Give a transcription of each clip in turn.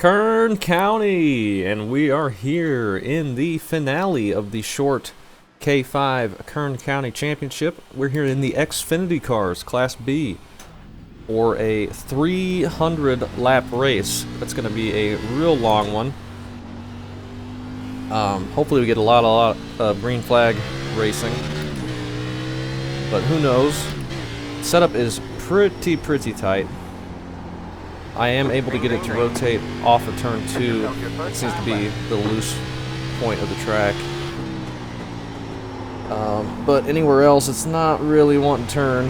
Kern County, and we are here in the finale of the short K5 Kern County Championship. We're here in the Xfinity Cars Class B for a 300 lap race. That's going to be a real long one. Hopefully we get a lot of green flag racing, but who knows. Setup is pretty tight. I am able to get it to rotate off of turn 2. It seems to be the loose point of the track. But anywhere else, it's not really wanting to turn.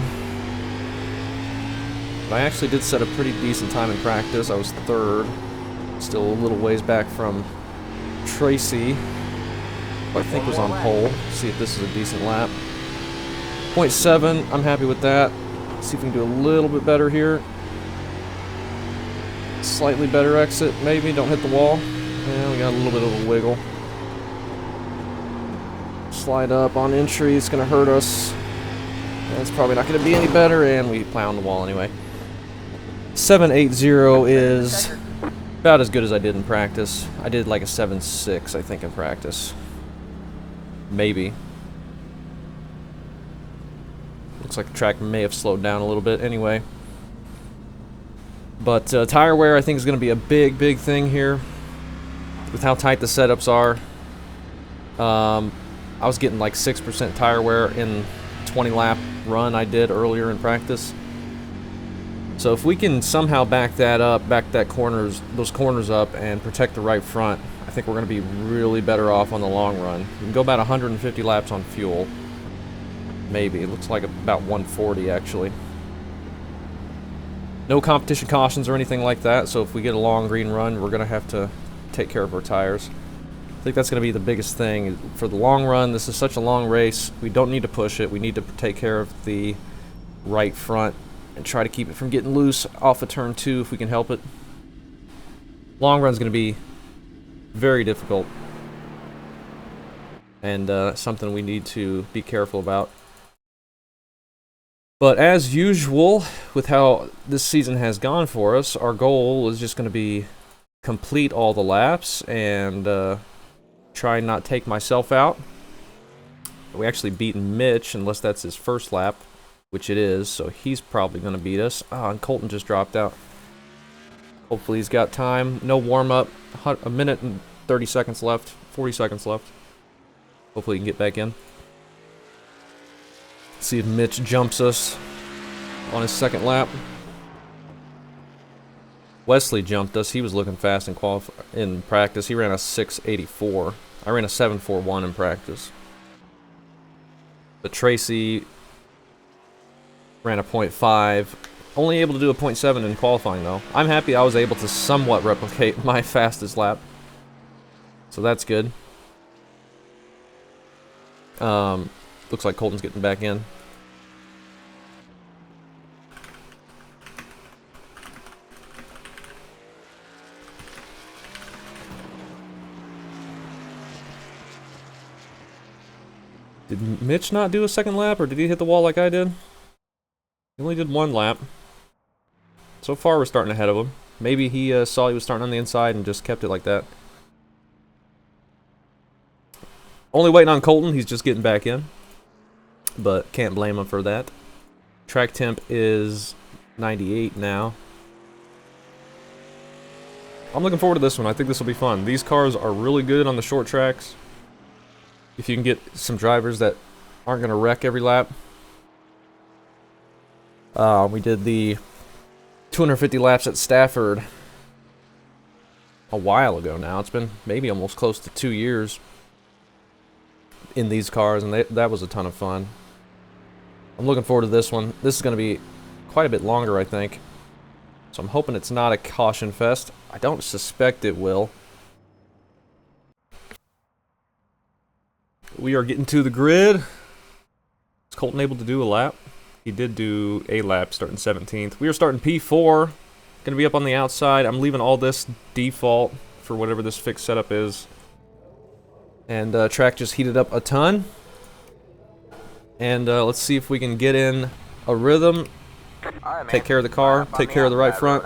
But I actually did set a pretty decent time in practice. I was 3rd. Still a little ways back from Tracy, who I think was on pole. See if this is a decent lap. 0.7, I'm happy with that. See if we can do a little bit better here. Slightly better exit, maybe. Don't hit the wall. Yeah, we got a little bit of a wiggle. Slide up on entry, it's gonna hurt us. That's probably not gonna be any better, and we plow on the wall anyway. 7.80 is about as good as I did in practice. I did like a 7.6, I think, in practice. Maybe. Looks like the track may have slowed down a little bit anyway. But tire wear, I think, is going to be a big thing here with how tight the setups are. I was getting like 6% tire wear in 20-lap run I did earlier in practice. So if we can somehow back those corners up and protect the right front, I think we're going to be really better off on the long run. We can go about 150 laps on fuel. Maybe. It looks like about 140 actually. No competition cautions or anything like that, so if we get a long green run, we're going to have to take care of our tires. I think that's going to be the biggest thing. For the long run, this is such a long race, we don't need to push it. We need to take care of the right front and try to keep it from getting loose off of turn 2 if we can help it. Long run's going to be very difficult, and something we need to be careful about. But as usual, with how this season has gone for us, our goal is just going to be complete all the laps and try and not take myself out. We actually beat Mitch, unless that's his first lap, which it is, so he's probably going to beat us. Ah, and Colton just dropped out. Hopefully he's got time. No warm-up. A minute and 30 seconds left. 40 seconds left. Hopefully he can get back in. See if Mitch jumps us on his second lap. Wesley jumped us. He was looking fast in practice. He ran a 6.84. I ran a 7.41 in practice. But Tracy ran a 0.5. Only able to do a 0.7 in qualifying though. I'm happy I was able to somewhat replicate my fastest lap. So that's good. Looks like Colton's getting back in. Did Mitch not do a second lap, or did he hit the wall like I did? He only did 1 lap. So far we're starting ahead of him. Maybe he saw he was starting on the inside and just kept it like that. Only waiting on Colton, he's just getting back in. But can't blame him for that. Track temp is 98 now. I'm looking forward to this one. I think this will be fun. These cars are really good on the short tracks. If you can get some drivers that aren't going to wreck every lap. We did the 250 laps at Stafford a while ago now. It's been maybe almost close to 2 years in these cars, and that was a ton of fun. I'm looking forward to this one. This is going to be quite a bit longer, I think. So I'm hoping it's not a caution fest. I don't suspect it will. We are getting to the grid. Is Colton able to do a lap? He did do a lap starting 17th. We are starting P4. Going to be up on the outside. I'm leaving all this default for whatever this fixed setup is. And track just heated up a ton. And let's see if we can get in a rhythm. Right, take care of the car, take care of the right front.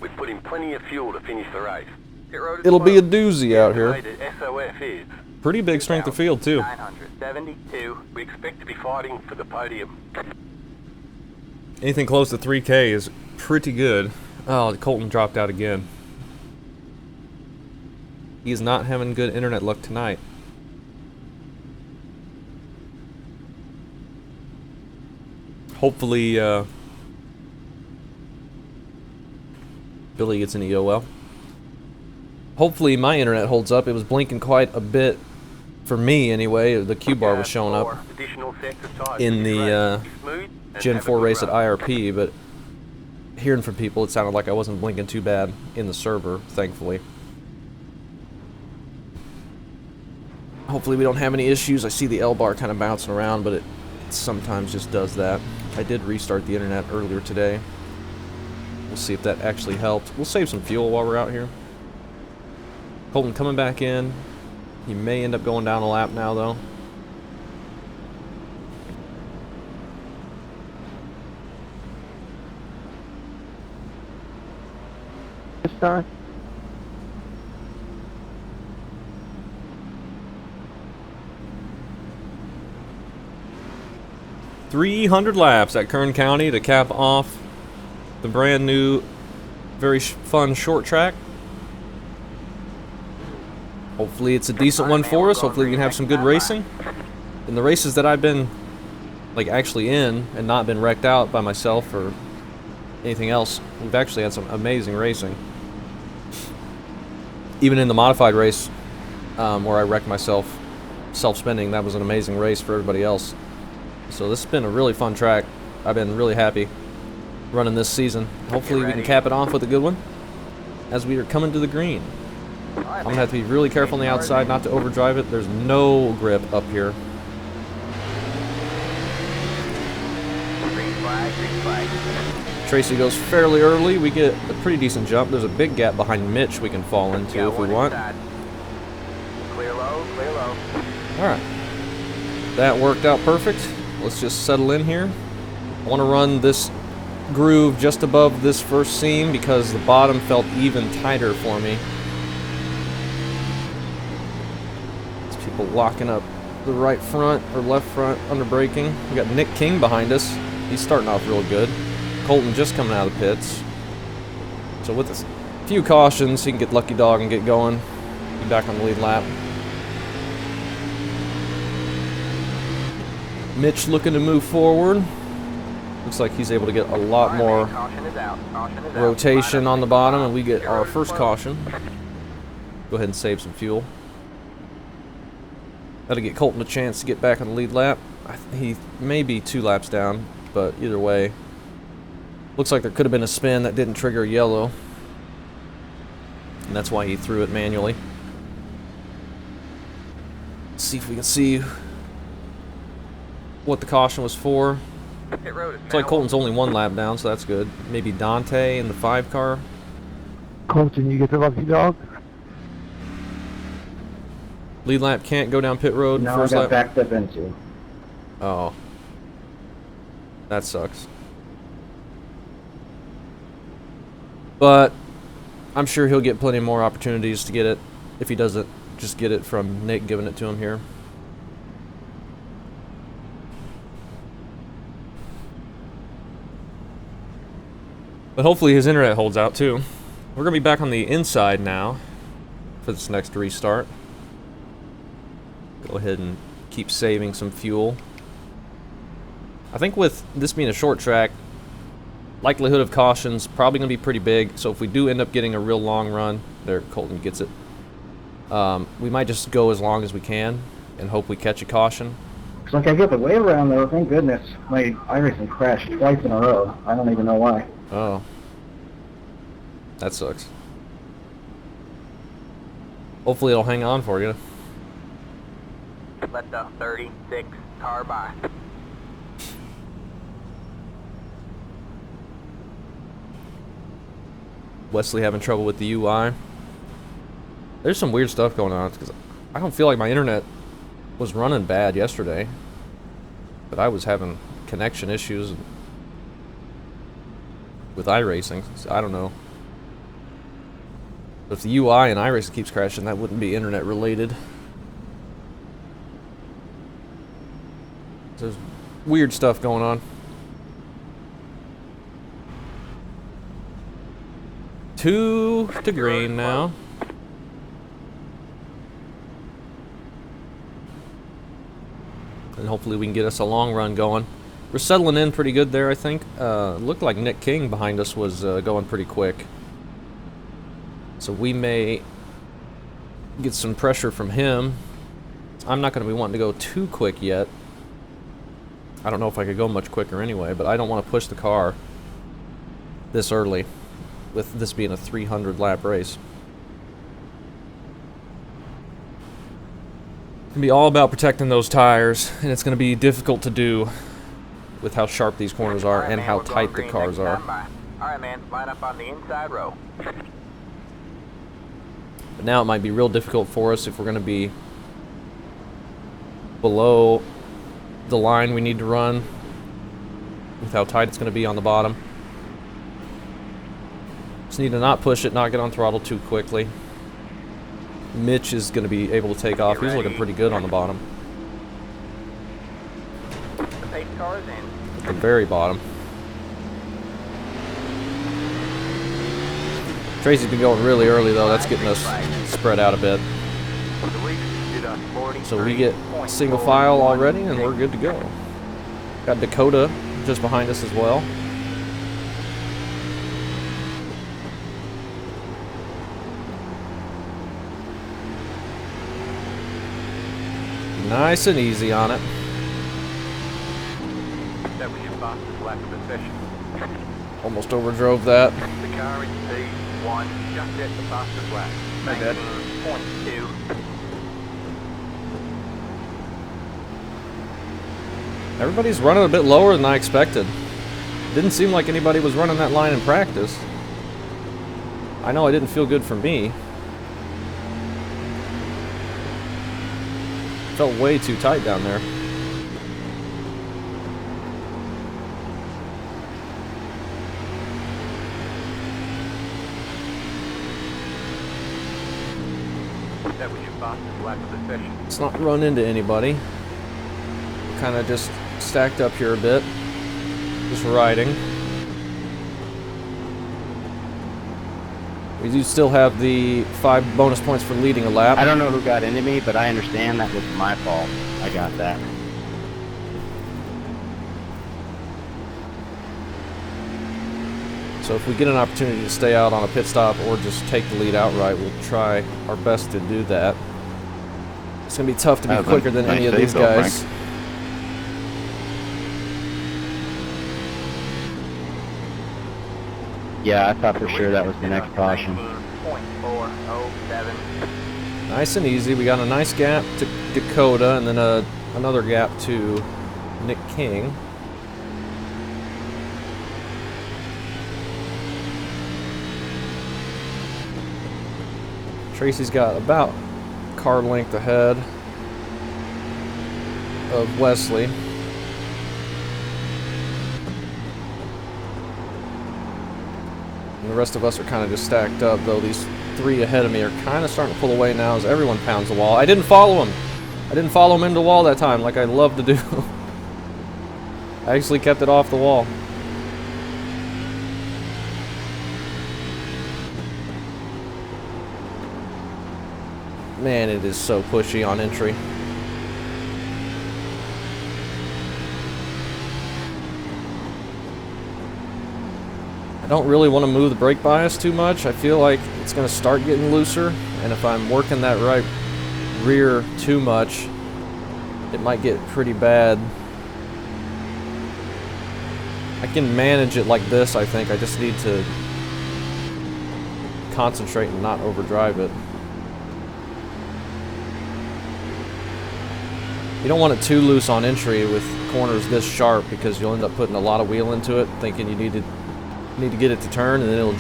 We've put in plenty of fuel to finish the race. it'll be a doozy out here. SOF is Pretty big strength of field too. 972. We expect to be fighting for the podium. Anything close to 3K is pretty good. Oh, Colton dropped out again. He's not having good internet luck tonight. Hopefully, Billy gets an EOL. Hopefully my internet holds up. It was blinking quite a bit for me anyway. The Q bar was showing up in the Gen 4 race at IRP, but hearing from people, it sounded like I wasn't blinking too bad in the server, thankfully. Hopefully we don't have any issues. I see the L bar kind of bouncing around, but it sometimes just does that. I did restart the internet earlier today. We'll see if that actually helped. We'll save some fuel while we're out here. Colton coming back in. He may end up going down a lap now, though. This time? .300 laps at Kern County to cap off the brand new, very fun short track. Hopefully it's a decent one for us. Hopefully we can have some good racing. In the races that I've been like actually in and not been wrecked out by myself or anything else, we've actually had some amazing racing. Even in the modified race where I wrecked myself self-spinning, that was an amazing race for everybody else. So this has been a really fun track. I've been really happy running this season. Hopefully we can cap it off with a good one as we are coming to the green. I'm going to have to be really careful on the outside not to overdrive it. There's no grip up here. Tracy goes fairly early. We get a pretty decent jump. There's a big gap behind Mitch we can fall into if we want. Clear low, clear low. Alright. That worked out perfect. Let's just settle in here. I want to run this groove just above this first seam because the bottom felt even tighter for me. There's people locking up the right front or left front under braking. We got Nick King behind us. He's starting off real good. Colton just coming out of the pits. So with a few cautions, he can get lucky dog and get going. Be back on the lead lap. Mitch looking to move forward. Looks like he's able to get a lot more rotation on the bottom, and we get our first caution. Go ahead and save some fuel. That'll get Colton a chance to get back on the lead lap. He may be 2 laps down, but either way, looks like there could have been a spin that didn't trigger a yellow, and that's why he threw it manually. Let's see if we can see what the caution was for. Looks like Colton's only 1 lap down, so that's good. Maybe Dante in the 5 car. Colton, you get the lucky dog? Lead lap can't go down pit road. No, first I got lap. backed up into. Oh. That sucks. But I'm sure he'll get plenty more opportunities to get it. If he doesn't, just get it from Nick giving it to him here. But hopefully his internet holds out too. We're going to be back on the inside now for this next restart. Go ahead and keep saving some fuel. I think with this being a short track, likelihood of cautions probably going to be pretty big. So if we do end up getting a real long run, there Colton gets it. We might just go as long as we can and hope we catch a caution. Looks like I got the way around though, thank goodness. My iRacing crashed twice in a row. I don't even know why. Oh. That sucks. Hopefully it'll hang on for you. Let the 36 car by. Wesley having trouble with the UI. There's some weird stuff going on because I don't feel like my internet was running bad yesterday, but I was having connection issues with iRacing, so I don't know. If the UI and iRacing keeps crashing, that wouldn't be internet related. There's weird stuff going on. 2 to green now. And hopefully we can get us a long run going. We're settling in pretty good there, I think. Looked like Nick King behind us was going pretty quick. So we may get some pressure from him. I'm not going to be wanting to go too quick yet. I don't know if I could go much quicker anyway, but I don't want to push the car this early, with this being a 300 lap race. It's going to be all about protecting those tires, and it's going to be difficult to do with how sharp these corners are and how tight the cars are. Alright, man, line up on the inside row. But now it might be real difficult for us if we're going to be below the line we need to run with how tight it's going to be on the bottom. Just need to not push it, not get on throttle too quickly. Mitch is going to be able to take off. He's looking pretty good on the bottom. The pace car is in. At the very bottom. Tracy's been going really early though. That's getting us spread out a bit. So we get single file already and we're good to go. Got Dakota just behind us as well. Nice and easy on it. That was your fastest lap of the session. Almost overdrove that. The car in P1 just hit the fastest lap. My bad. 19.2. Everybody's running a bit lower than I expected. Didn't seem like anybody was running that line in practice. I know it didn't feel good for me. Felt way too tight down there. That was your fastest lap of the session. Let's not run into anybody. Kind of just stacked up here a bit. Just riding. We do still have the 5 bonus points for leading a lap. I don't know who got into me, but I understand that was my fault. I got that. So if we get an opportunity to stay out on a pit stop or just take the lead outright, we'll try our best to do that. It's going to be tough to be quicker than any of these guys. Yeah, I thought for sure that was the next caution. 19.407. Nice and easy. We got a nice gap to Dakota and then another gap to Nick King. Tracy's got about car length ahead of Wesley. And the rest of us are kind of just stacked up, though these 3 ahead of me are kind of starting to pull away now as everyone pounds the wall. I didn't follow him. I didn't follow him into the wall that time like I love to do. I actually kept it off the wall. Man, it is so pushy on entry. I don't really want to move the brake bias too much. I feel like it's going to start getting looser, and if I'm working that right rear too much, it might get pretty bad. I can manage it like this, I think. I just need to concentrate and not overdrive it. You don't want it too loose on entry with corners this sharp because you'll end up putting a lot of wheel into it, thinking you need to get it to turn, and then it'll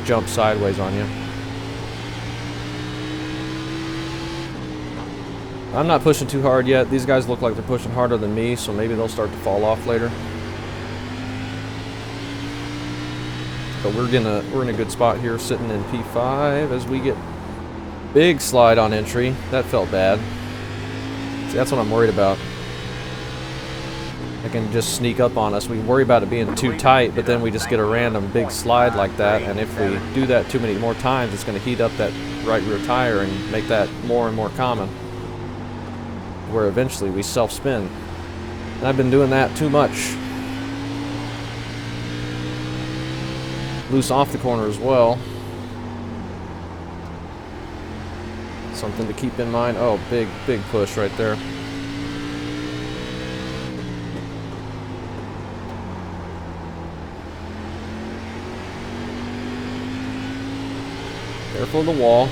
jump sideways on you. I'm not pushing too hard yet. These guys look like they're pushing harder than me, so maybe they'll start to fall off later. But we're in a good spot here, sitting in P5 as we get big slide on entry. That felt bad. See, that's what I'm worried about. They can just sneak up on us. We worry about it being too tight, but then we just get a random big slide like that, and if we do that too many more times, it's going to heat up that right rear tire and make that more and more common, where eventually we self-spin. And I've been doing that too much. Loose off the corner as well. Something to keep in mind. Oh, big push right there. Careful of the wall.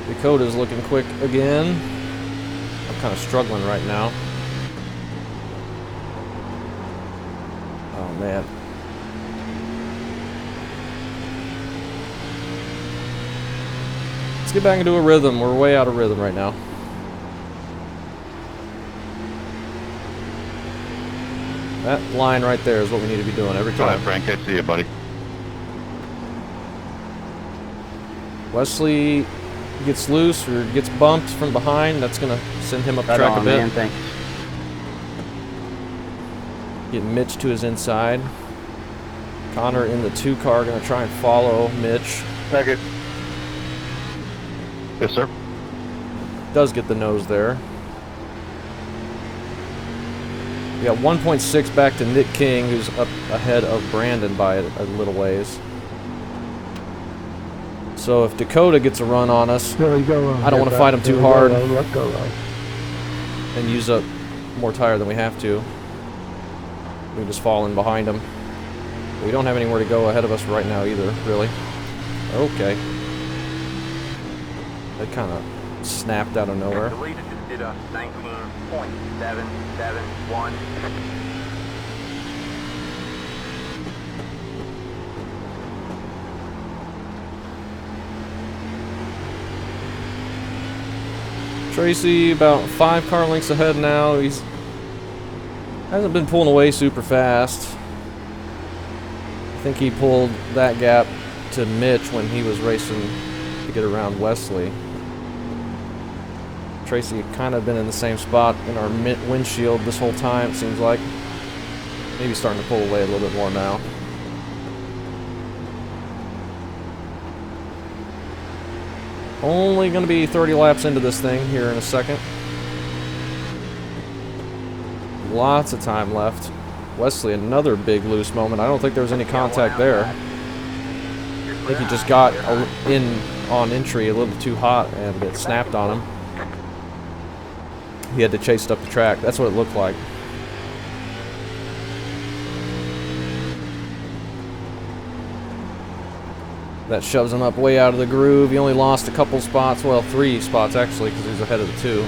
Dakota's looking quick again. I'm kind of struggling right now. Oh man. Let's get back into a rhythm. We're way out of rhythm right now. That line right there is what we need to be doing every time. All right, Frank, I see you, buddy. Wesley gets loose or gets bumped from behind. That's going to send him up the Right track on, a bit. man. Thanks. Get Mitch to his inside. Connor in the 2 car going to try and follow Mitch. Second. Yes, sir. Does get the nose there. We got 1.6 back to Nick King, who's up ahead of Brandon by a little ways. So if Dakota gets a run on us, There you go. I don't want to fight him too There you hard go, let go, and use up more tire than we have to. We can just fall in behind him. We don't have anywhere to go ahead of us right now either, really. Okay. They kind of snapped out of nowhere. The leader just did a 19.771. Tracy about 5 car lengths ahead now. He's hasn't been pulling away super fast. I think he pulled that gap to Mitch when he was racing to get around Wesley. Tracy kind of been in the same spot in our windshield this whole time, it seems like. Maybe starting to pull away a little bit more now. Only going to be 30 laps into this thing here in a second. Lots of time left. Wesley, another big loose moment. I don't think there was any contact there. I think he just got in on entry a little too hot and it snapped on him. He had to chase it up the track. That's what it looked like. That shoves him up way out of the groove. He only lost a couple spots, well, 3 spots actually, because he's ahead of the 2.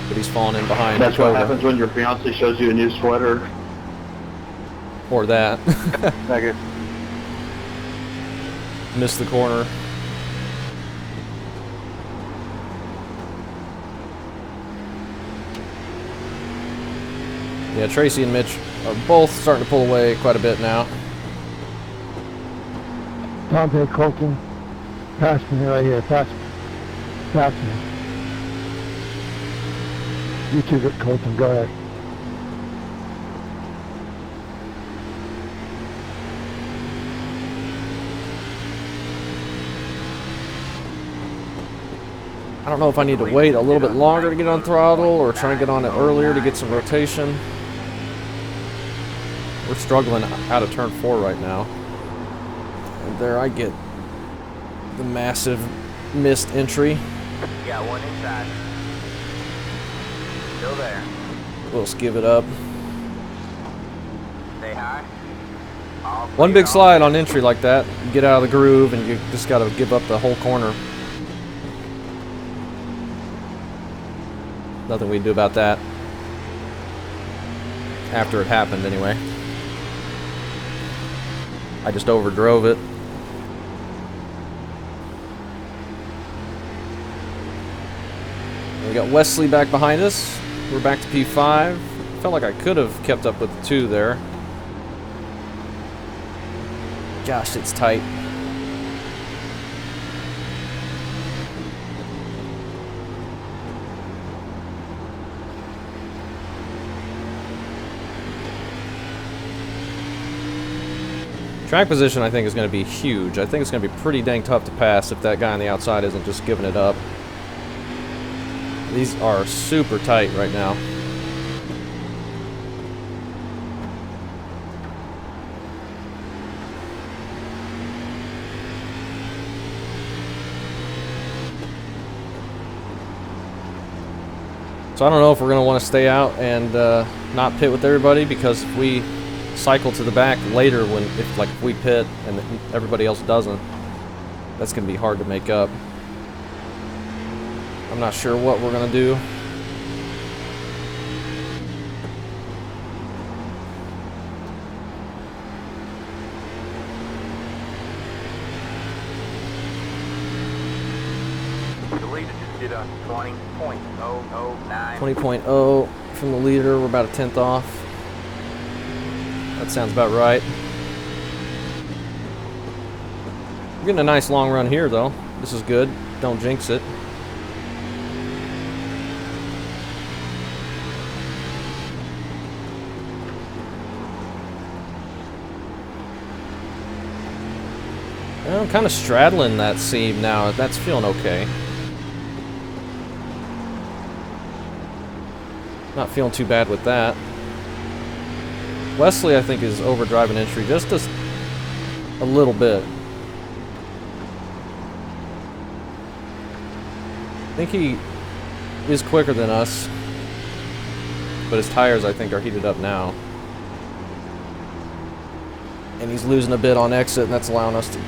But he's falling in behind That's Dakota. what happens when your fiance shows you a new sweater. Or that. Second. Missed the corner. Yeah, Tracy and Mitch are both starting to pull away quite a bit now. Dante Colton, pass me right here, pass me. You two get Colton, go ahead. I don't know if I need to wait a little bit longer to get on throttle or try and get on it earlier to get some rotation. We're struggling out of turn 4 right now. And there I get the massive missed entry. Got one inside. Still there. Let's give it up. Stay high. All One clear, big slide on entry like that, you get out of the groove and you just got to give up the whole corner. Nothing we can do about that. After it happened, anyway. I just overdrove it. We got Wesley back behind us. We're back to P5. Felt like I could have kept up with the 2 there. Gosh, it's tight. Track position, I think, is going to be huge. I think it's going to be pretty dang tough to pass if that guy on the outside isn't just giving it up. These are super tight right now. So I don't know if we're going to want to stay out and not pit with everybody, because if we cycle to the back later, if we pit and everybody else doesn't, that's going to be hard to make up. I'm not sure what we're going to do. The leader just did a 20.009. 20.0 from the leader. We're about a 10th off. That sounds about right. We're getting a nice long run here, though. This is good. Don't jinx it. I'm kind of straddling that seam now. That's feeling okay. Not feeling too bad with that. Wesley, I think, is overdriving entry just a little bit. I think he is quicker than us, but his tires, I think, are heated up now. And he's losing a bit on exit, and that's allowing us to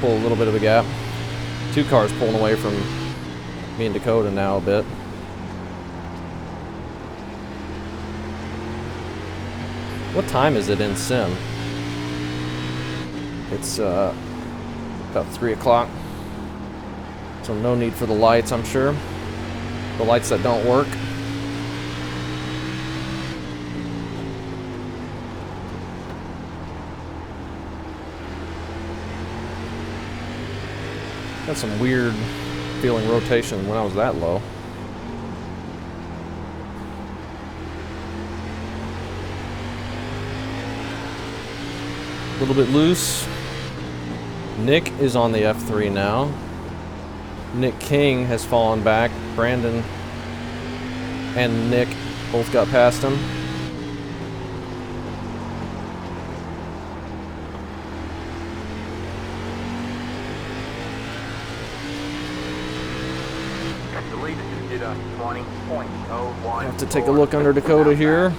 pull a little bit of a gap. 2 cars pulling away from me and Dakota now a bit. What time is it in sim? It's about 3 o'clock. So no need for the lights, I'm sure. The lights that don't work. Got some weird feeling rotation when I was that low. A little bit loose. Nick is on the F3 now. Nick King has fallen back. Brandon and Nick both got past him. The leader just did a 20.01. I have to take a look under Dakota here.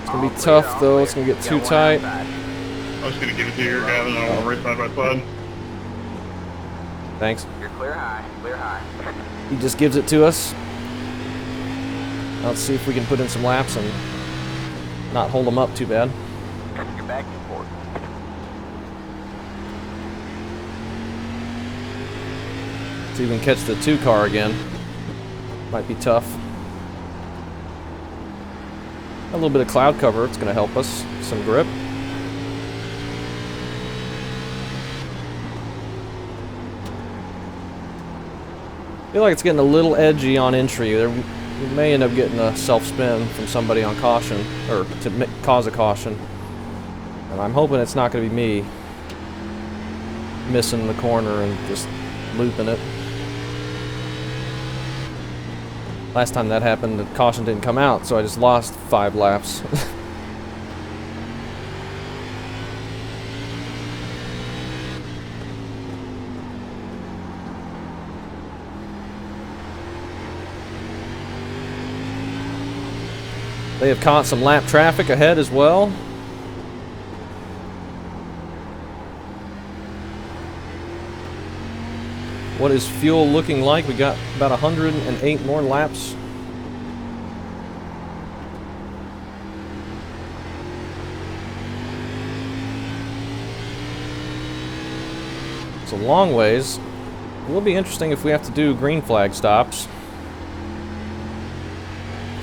It's going to be tough, though. It's going to get too tight. I was going to give it to you, Gavin. I want to race side by side. Thanks. You're clear high, clear high. He just gives it to us. Let's see if we can put in some laps and not hold him up too bad. You're back and forth. See if we can catch the 2 car again. Might be tough. A little bit of cloud cover, it's going to help us. Some grip. I feel like it's getting a little edgy on entry. We may end up getting a self-spin from somebody on caution, or to cause a caution. And I'm hoping it's not going to be me missing the corner and just looping it. Last time that happened, the caution didn't come out, so I just lost 5 laps. They have caught some lap traffic ahead as well. What is fuel looking like? We got about 108 more laps. It's a long ways. It will be interesting if we have to do green flag stops.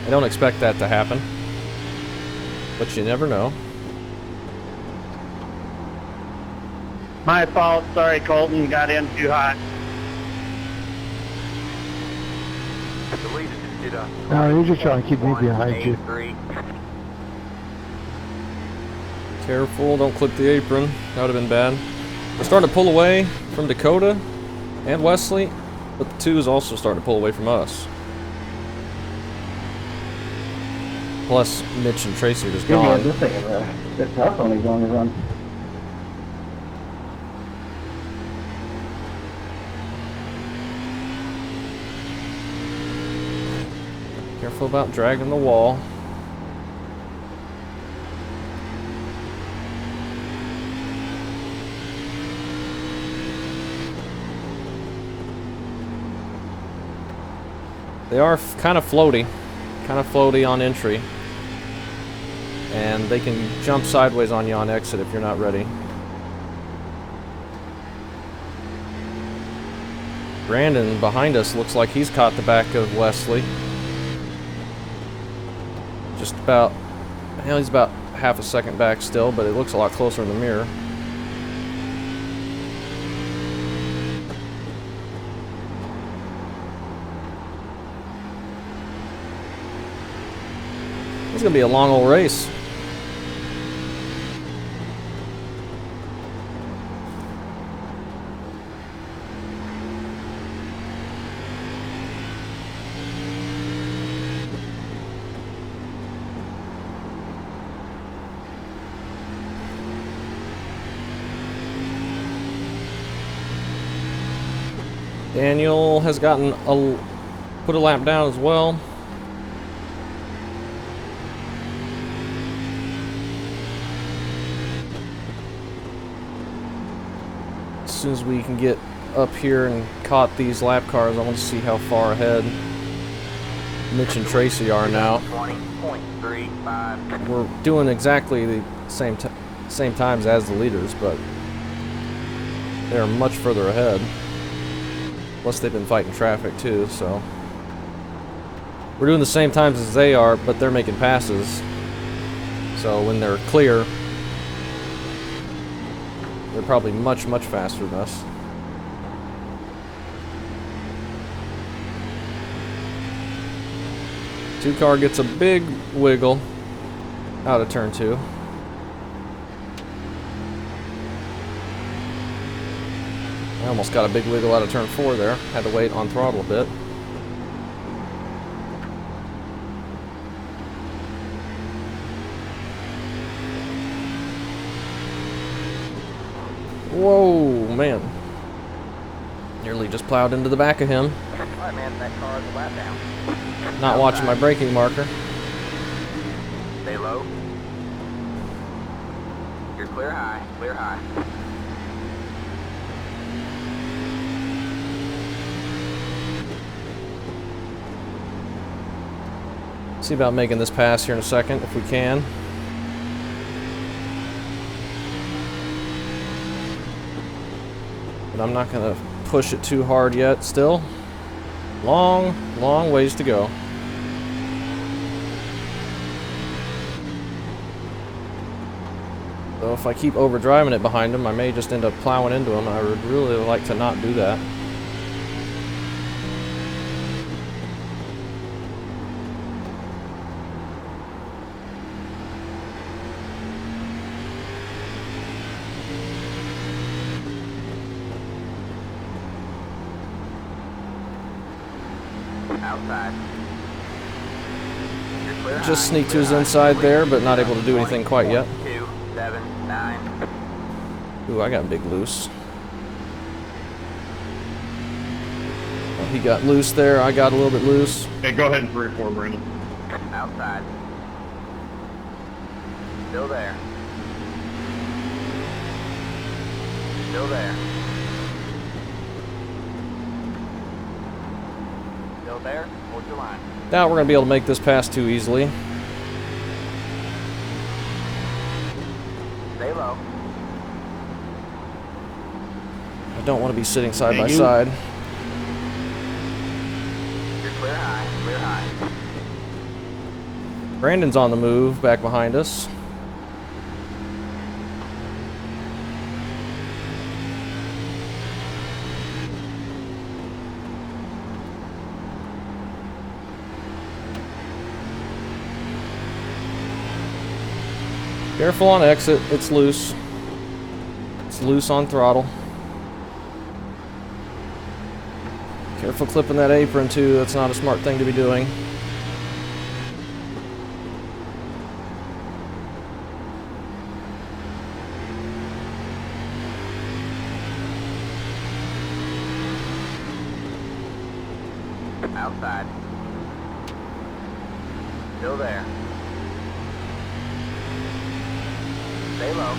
I don't expect that to happen, but you never know. My fault. Sorry, Colton. Got in too hot. The leader just did a No, you're just trying to keep me behind you. 1.83. Careful, don't clip the apron. That would have been bad. We're starting to pull away from Dakota and Wesley, but the 2 is also starting to pull away from us. Plus, Mitch and Tracy are just Yeah, gone. this thing is a bit tough on these long runs. Careful about dragging the wall. They are kind of floaty on entry. And they can jump sideways on you on exit if you're not ready. Brandon behind us looks like he's caught the back of Wesley. Just about, well, he's about half a second back still, but it looks a lot closer in the mirror. It's gonna be a long old race. Daniel has gotten put a lap down as well. As soon as we can get up here and caught these lap cars, I want to see how far ahead Mitch and Tracy are now. 20.35. We're doing exactly the same times as the leaders, but they're much further ahead. Plus they've been fighting traffic too, so we're doing the same times as they are, but they're making passes. So when they're clear, they're probably much faster than us. Two car gets a big wiggle out of turn 2. I almost got a big wiggle out of turn 4 there. Had to wait on throttle a bit. Whoa, man. Nearly just plowed into the back of him. Alright, man, that car is a lap down. Not watching my braking marker. Stay low. You're clear high, clear high. See about making this pass here in a second, if we can. But I'm not going to push it too hard yet still. Long ways to go. So if I keep overdriving it behind him, I may just end up plowing into him. I would really like to not do that. Outside. You're clear high, Just sneak to clear his high. inside there, but not able to do anything quite yet. 2, 7, 9. Ooh, I got big loose. Well, he got loose there. I got a little bit loose. Hey, go ahead and 3-4, Brandon. Outside. Still there. Still there. Still there. Hold your line. Now we're going to be able to make this pass too easily. Stay low. I don't want to be sitting side by Thank you. side. You're clear high, clear high. Brandon's on the move back behind us. Careful on exit, it's loose. It's loose on throttle. Careful clipping that apron too, that's not a smart thing to be doing. Outside. Still there. Stay low.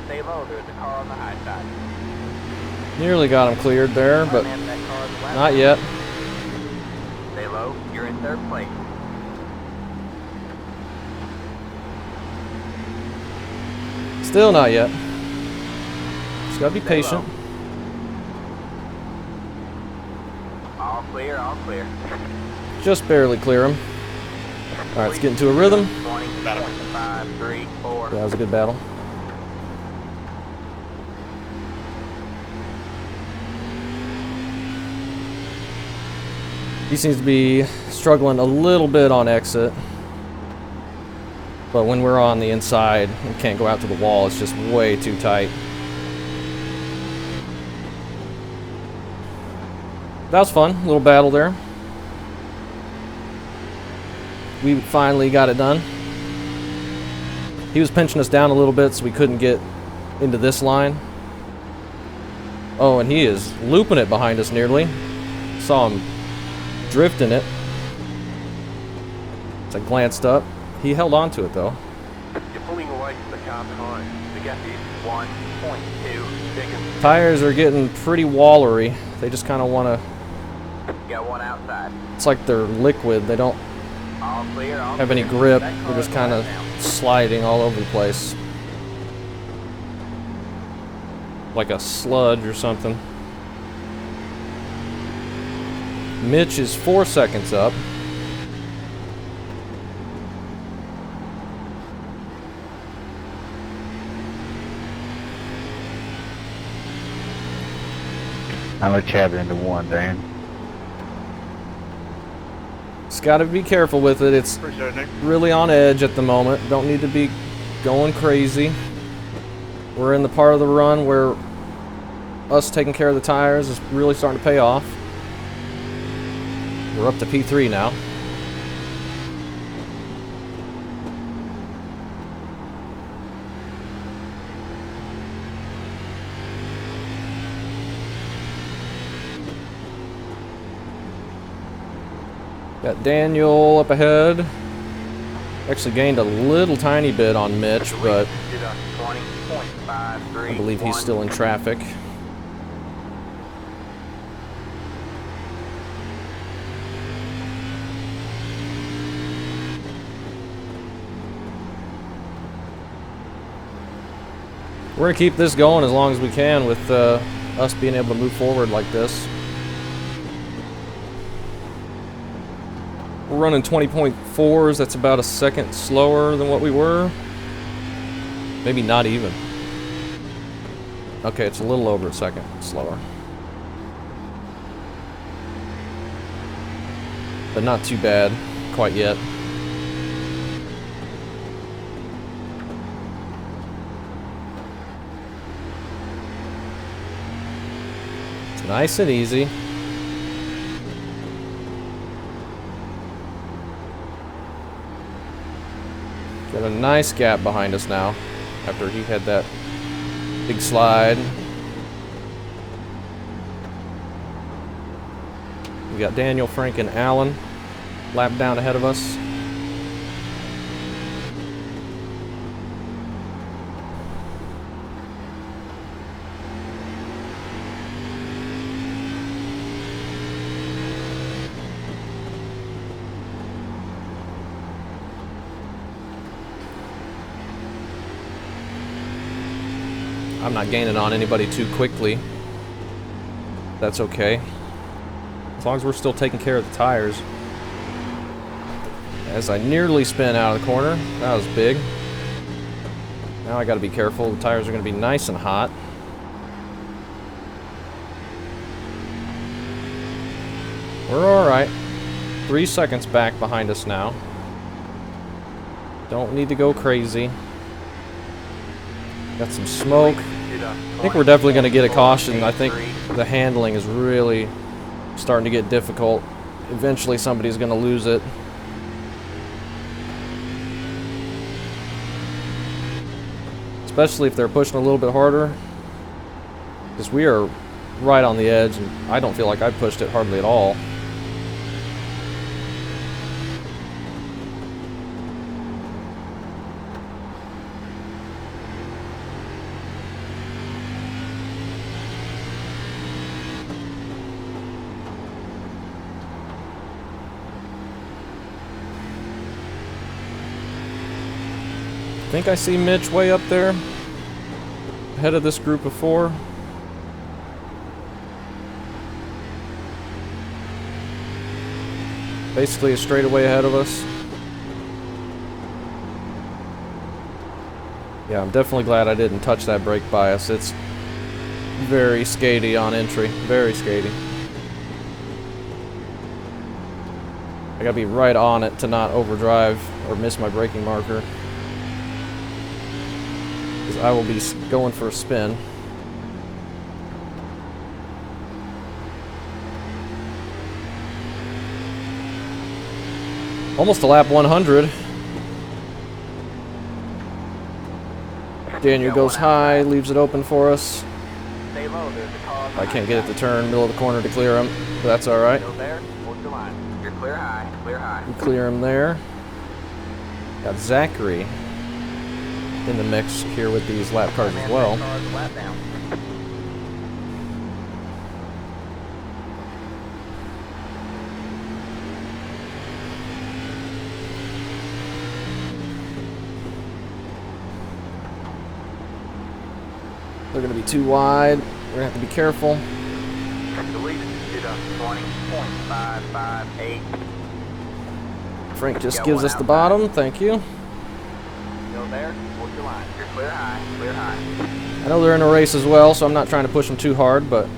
Stay low, there's a car on the high side. Nearly got him cleared there, but Man, that car on the left. not yet. Stay low, you're in third place. Still not yet. Just gotta be Stay patient. low. All clear, all clear. Just barely clear him. Alright, let's get into a rhythm. 20, 5, 3, 4. That was a good battle. He seems to be struggling a little bit on exit. But when we're on the inside and can't go out to the wall, it's just way too tight. That was fun, little battle there. We finally got it done. He was pinching us down a little bit so we couldn't get into this line. Oh, and he is looping it behind us nearly. Saw him drifting it. As I glanced up. He held on to it though. You're pulling away from the car behind. The gap is 1.2 seconds. Tires are getting pretty wallery. They just kind of want to... Got one outside. It's like they're liquid. They don't All clear, all have any clear. grip. That They're car just is kind of right now. sliding all over the place. Like a sludge or something. Mitch is 4 seconds up. I'm gonna chat it into one, Dan. Just gotta be careful with it. It's Appreciate it, Nick. really on edge at the moment. Don't need to be going crazy. We're in the part of the run where us taking care of the tires is really starting to pay off. We're up to P3 now. Got Daniel up ahead. Actually gained a little tiny bit on Mitch, but Did a 20.53. I believe he's still in traffic. We're gonna keep this going as long as we can with us being able to move forward like this. We're running 20.4s, that's about a second slower than what we were. Maybe not even. Okay, it's a little over a second slower. But not too bad quite yet. It's nice and easy. Got a nice gap behind us now after he had that big slide. We got Daniel, Frank, and Alan lap down ahead of us. I'm not gaining on anybody too quickly. That's okay. As long as we're still taking care of the tires. As I nearly spin out of the corner. That was big. Now I gotta be careful. The tires are gonna be nice and hot. We're alright. 3 seconds back behind us now. Don't need to go crazy. Got some smoke. I think we're definitely going to get a caution. I think the handling is really starting to get difficult. Eventually somebody's going to lose it. Especially if they're pushing a little bit harder. Because we are right on the edge, and I don't feel like I pushed it hardly at all. I think I see Mitch way up there, ahead of this group of 4. Basically a straightaway ahead of us. Yeah, I'm definitely glad I didn't touch that brake bias. It's very skatey on entry, very skatey. I gotta be right on it to not overdrive or miss my braking marker. I will be going for a spin. Almost a lap 100. Daniel goes high, leaves it open for us. I can't get it to turn, middle of the corner to clear him, but that's alright. You're clear high, clear high. We clear him there. Got Zachary in the mix here with these lap cars as well. They're going to be too wide. We're going to have to be careful. Frank just gives us the bottom. Thank you. There, hold your line. You're clear high, clear high. I know they're in a race as well, so I'm not trying to push them too hard, but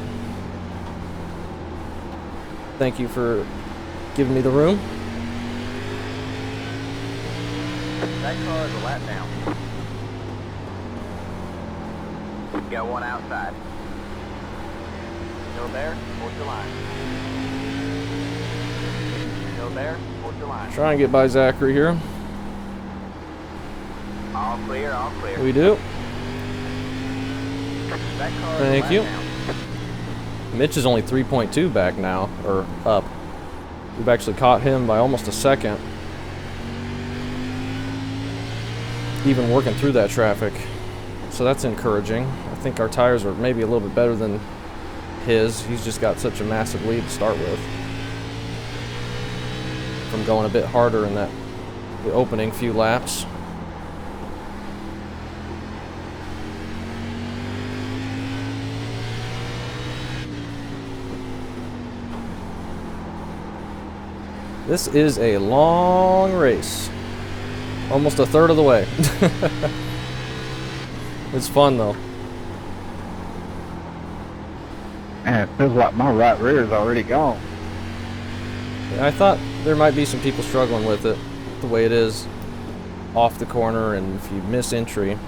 thank you for giving me the room. That car is a lap down. Got one outside. Still there, hold your line. Still there, hold your line. Try and get by Zachary here. All clear, all clear. We do. That car is Thank a you. lap down. Mitch is only 3.2 back now, or up. We've actually caught him by almost a second. Even working through that traffic. So that's encouraging. I think our tires are maybe a little bit better than his. He's just got such a massive lead to start with. From going a bit harder in the opening few laps. This is a long race. Almost a third of the way. It's fun though. Man, it feels like my right rear is already gone. Yeah, I thought there might be some people struggling with it, the way it is off the corner, and if you miss entry.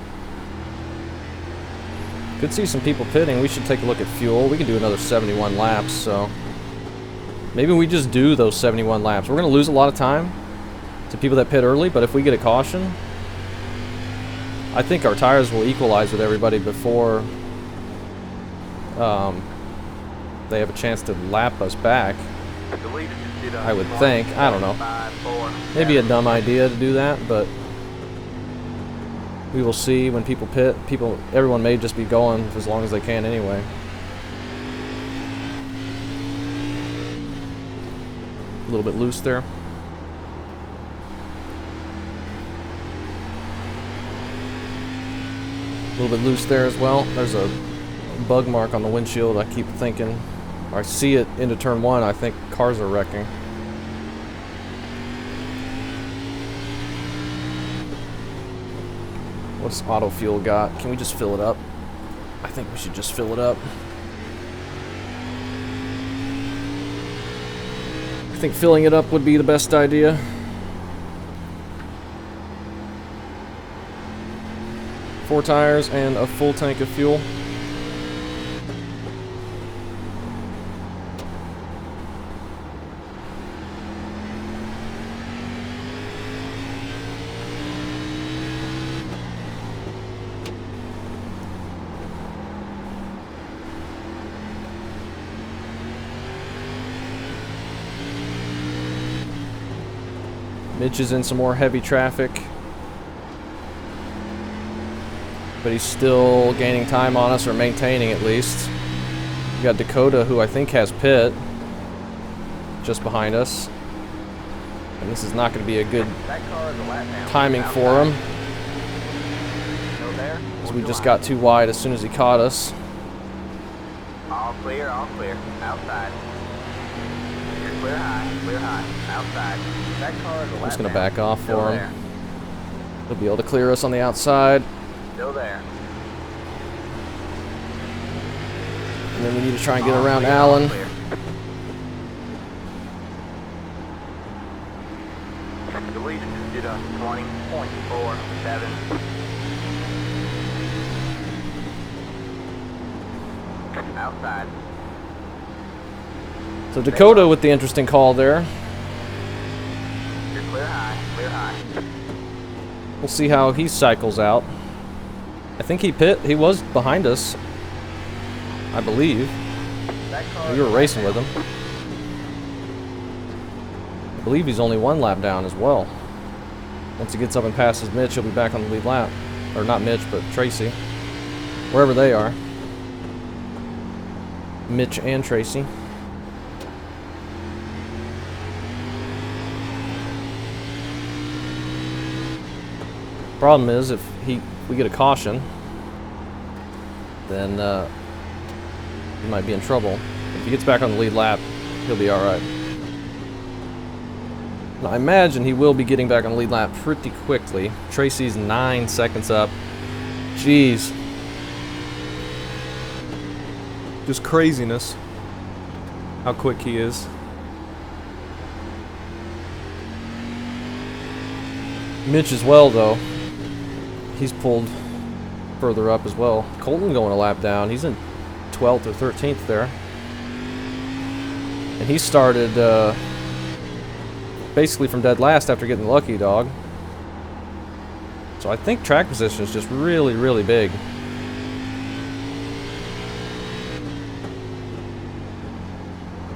Could see some people pitting. We should take a look at fuel. We can do another 71 laps, so maybe we just do those 71 laps. We're going to lose a lot of time to people that pit early, but if we get a caution, I think our tires will equalize with everybody before they have a chance to lap us back. I would think. I don't know. Maybe a dumb idea to do that, but we will see when people pit. Everyone may just be going as long as they can anyway. A little bit loose there. A little bit loose there as well. There's a bug mark on the windshield. I keep thinking I see it into turn 1. I think cars are wrecking. What's auto fuel got? Can we just fill it up? I think we should just fill it up. I think filling it up would be the best idea. Four tires and a full tank of fuel. Mitch is in some more heavy traffic, but he's still gaining time on us, or maintaining at least. We got Dakota, who I think has pit, just behind us. And this is not going to be a good timing for him, because we just got too wide as soon as he caught us. All clear, outside. You're clear high, outside. That car is a I'm just lap going to down. back off Still for him. there. He'll be able to clear us on the outside. Still there. And then we need to try and get All around clear, Allen. all clear. Deletion did a 20.47. Outside. So Dakota with the interesting call there. You're clear high, clear high. We'll see how he cycles out. I think he was behind us, I believe. That car We were racing with him. I believe he's only one lap down as well. Once he gets up and passes Mitch, he'll be back on the lead lap. Or not Mitch, but Tracy. Wherever they are. Mitch and Tracy. Problem is, if we get a caution, then he might be in trouble. If he gets back on the lead lap, he'll be alright. I imagine he will be getting back on the lead lap pretty quickly. Tracy's 9 seconds up. Jeez. Just craziness. How quick he is. Mitch as well, though. He's pulled further up as well. Colton going a lap down. He's in 12th or 13th there. And he started basically from dead last after getting the lucky dog. So I think track position is just really, really big.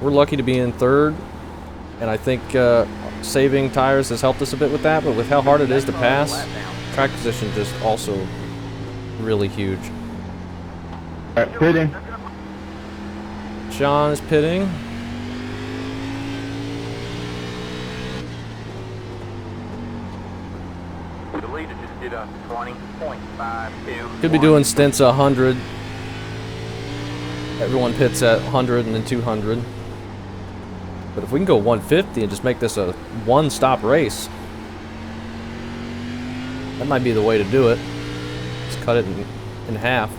We're lucky to be in third, and I think saving tires has helped us a bit with that, but with how hard it is to pass, track position just also really huge. Alright, pitting. Sean is pitting. The leader just did a 20.52. Could be doing stints 100. Everyone pits at 100 and then 200. But if we can go 150 and just make this a one-stop race, that might be the way to do it. Just cut it in half.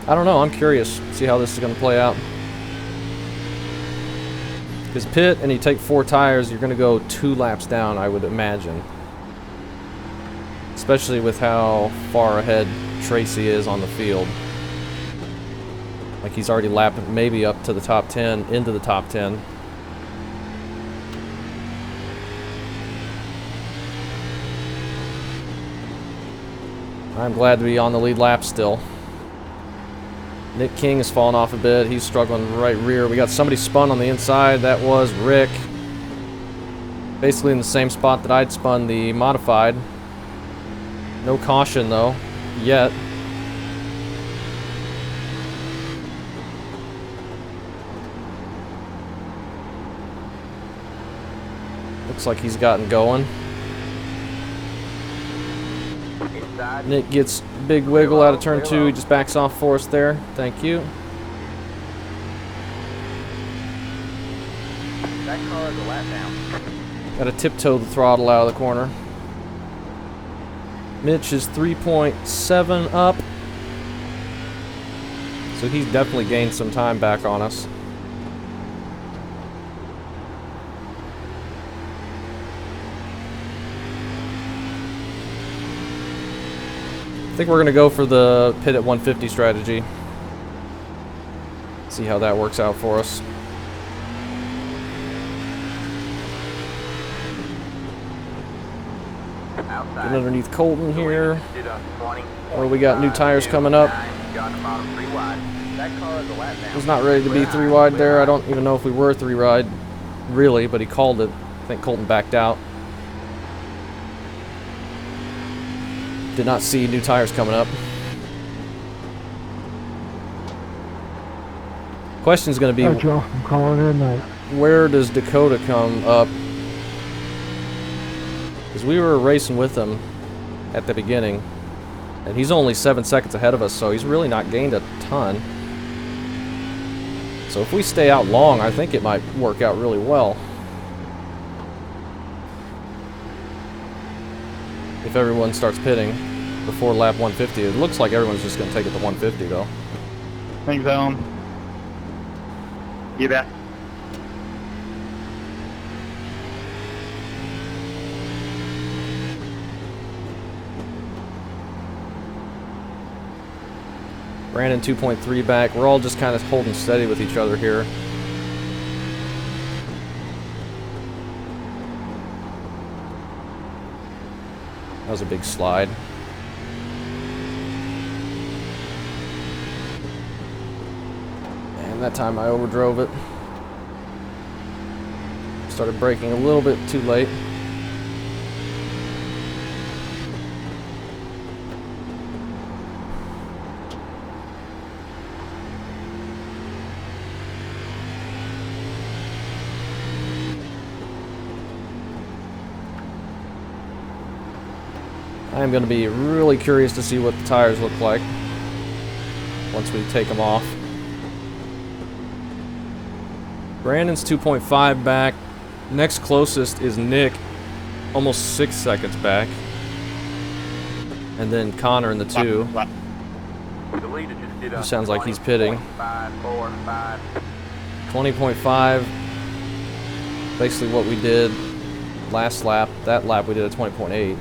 I don't know. I'm curious. See how this is going to play out. Because pit and you take 4 tires, you're going to go 2 laps down, I would imagine. Especially with how far ahead Tracy is on the field. Like he's already lapped maybe up to the top 10, into the top 10. I'm glad to be on the lead lap still. Nick King has fallen off a bit. He's struggling right rear. We got somebody spun on the inside. That was Rick. Basically in the same spot that I'd spun the modified. No caution though, yet. Looks like he's gotten going. Inside, wide. Nick gets big wiggle out of turn 2. He just backs off for us there. Thank you. That car is a lap down. Got to tiptoe the throttle out of the corner. Mitch is 3.7 up. So he's definitely gained some time back on us. I think we're going to go for the pit at 150 strategy. See how that works out for us. Getting underneath Colton here. Where we got new tires coming up. Was not ready to be 3 wide there. I don't even know if we were 3 wide, really, but he called it. I think Colton backed out. Did not see new tires coming up. Question's going to be, Hey, Joe, I'm calling in, mate. where does Dakota come up? Because we were racing with him at the beginning, and he's only 7 seconds ahead of us, so he's really not gained a ton. So if we stay out long, I think it might work out really well. If everyone starts pitting before lap 150. It looks like everyone's just going to take it to 150, though. Think so. You bet. Brandon 2.3 back. We're all just kind of holding steady with each other here. That was a big slide. And that time I overdrove it. Started braking a little bit too late. I'm going to be really curious to see what the tires look like once we take them off. Brandon's 2.5 back. Next closest is Nick, almost 6 seconds back. And then Connor in the 2. Who sounds like he's pitting. 20.5. Basically what we did last lap. That lap we did a 20.8.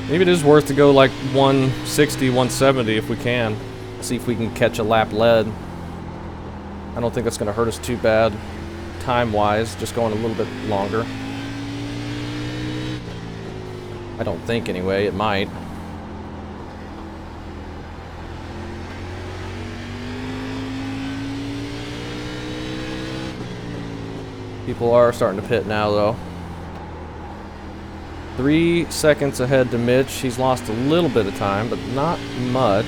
Maybe it is worth to go like 160, 170 if we can. See if we can catch a lap lead. I don't think that's going to hurt us too bad time-wise, just going a little bit longer. I don't think anyway, it might. People are starting to pit now though. 3 seconds ahead to Mitch. He's lost a little bit of time, but not much.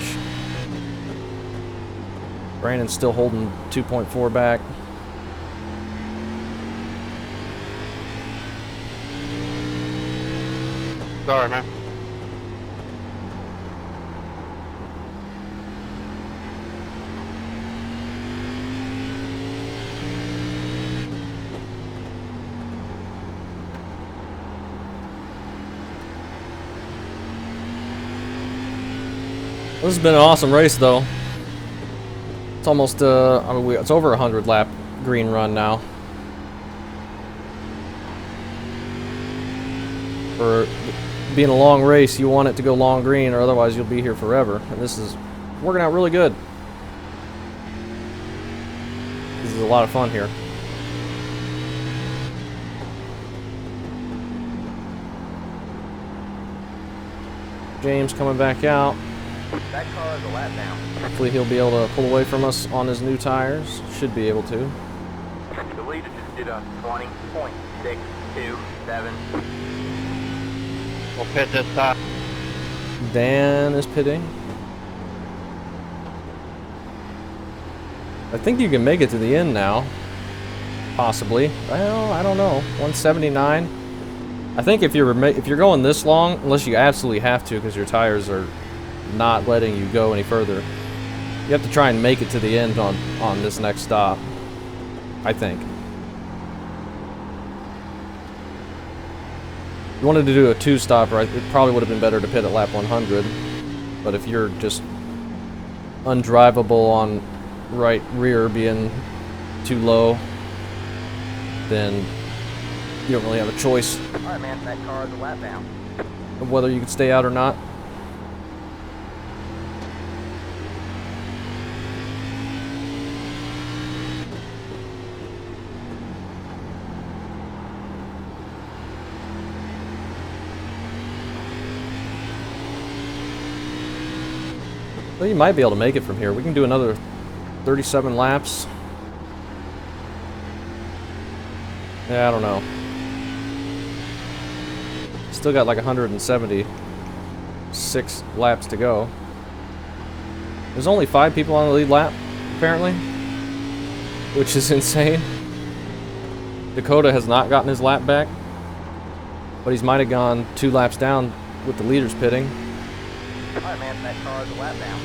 Brandon's still holding 2.4 back. Sorry, man. This has been an awesome race, though. It's almost, it's over 100 lap green run now. For being a long race, you want it to go long green, or otherwise you'll be here forever. And this is working out really good. This is a lot of fun here. James coming back out. That car is a lap down. Hopefully he'll be able to pull away from us on his new tires. Should be able to. The leader just did a 20.627. We'll pit this time. Dan is pitting. I think you can make it to the end now. Possibly. Well, I don't know. 179. I think if you're going this long, unless you absolutely have to because your tires are not letting you go any further, you have to try and make it to the end on this next stop. I think. If you wanted to do a 2-stopper, it probably would have been better to pit at lap 100. But if you're just undrivable on right rear being too low, then you don't really have a choice Alright, man, that car is a lap down. of whether you can stay out or not. Well, you might be able to make it from here. We can do another 37 laps. Yeah, I don't know. Still got like 176 laps to go. There's only 5 people on the lead lap, apparently, which is insane. Dakota has not gotten his lap back, but he's might have gone 2 laps down with the leaders pitting. Alright, man, that car is a lap down.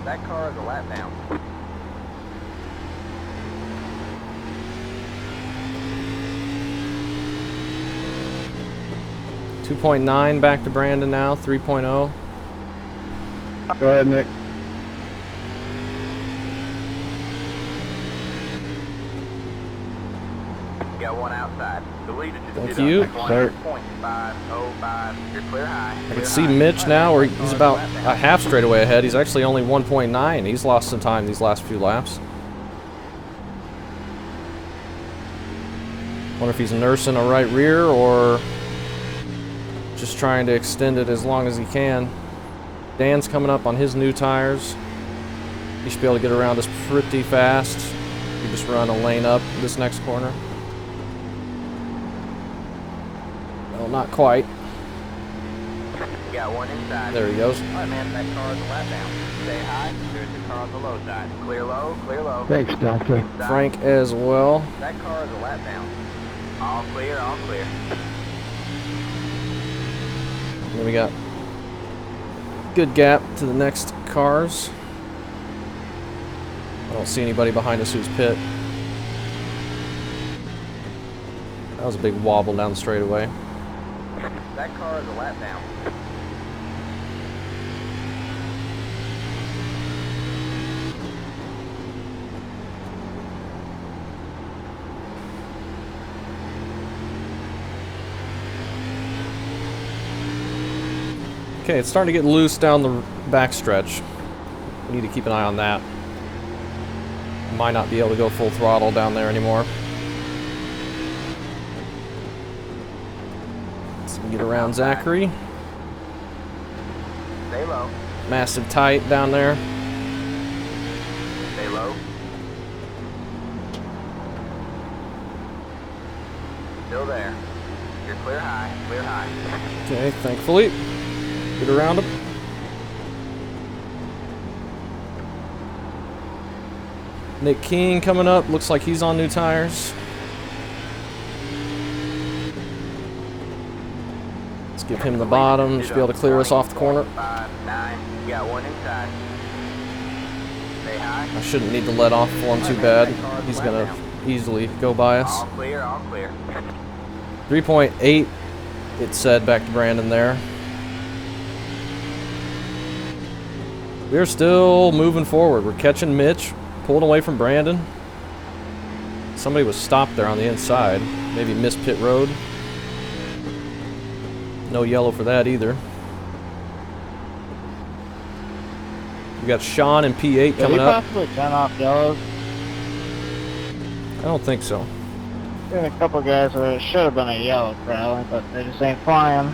That car is a lap down. .9 back to Brandon now, 3.0. Go ahead, Nick. Got one outside. The leader just Thank did you. a Sir. .505. You're clear high. I can see Mitch now, where he's about a half straightaway ahead. He's actually only 1.9. He's lost some time these last few laps. Wonder if he's nursing a right rear or just trying to extend it as long as he can. Dan's coming up on his new tires. He should be able to get around us pretty fast. You just run a lane up this next corner. Well, not quite. You got one inside. There he goes. Alright, man, that car is a lap down. Stay high. There's the car on the low side. Clear low, clear low. Thanks, Delta. Inside. Frank as well. That car is a lap down. All clear, all clear. Then we got good gap to the next cars. I don't see anybody behind us who's pit. That was a big wobble down the straightaway. That car is a lap down. Okay, it's starting to get loose down the backstretch. We need to keep an eye on that. Might not be able to go full throttle down there anymore. Let's get around Zachary. Stay low. Massive tight down there. Stay low. Still there. You're clear high, clear high. Okay, thankfully. Get around him. Nick King coming up. Looks like he's on new tires. Let's give him the bottom. Should be able to clear us off the corner. 5, 9. You got one inside. Stay high. I shouldn't need to let off for him too bad. He's gonna easily go by us. All clear, all clear. 3.8, it said back to Brandon there. We're still moving forward. We're catching Mitch, pulling away from Brandon. Somebody was stopped there on the inside. Maybe missed pit road. No yellow for that either. We got Sean and P8 Did he coming up. possibly turn off yellows? I don't think so. There's a couple guys where it should have been a yellow probably, but they just ain't flying.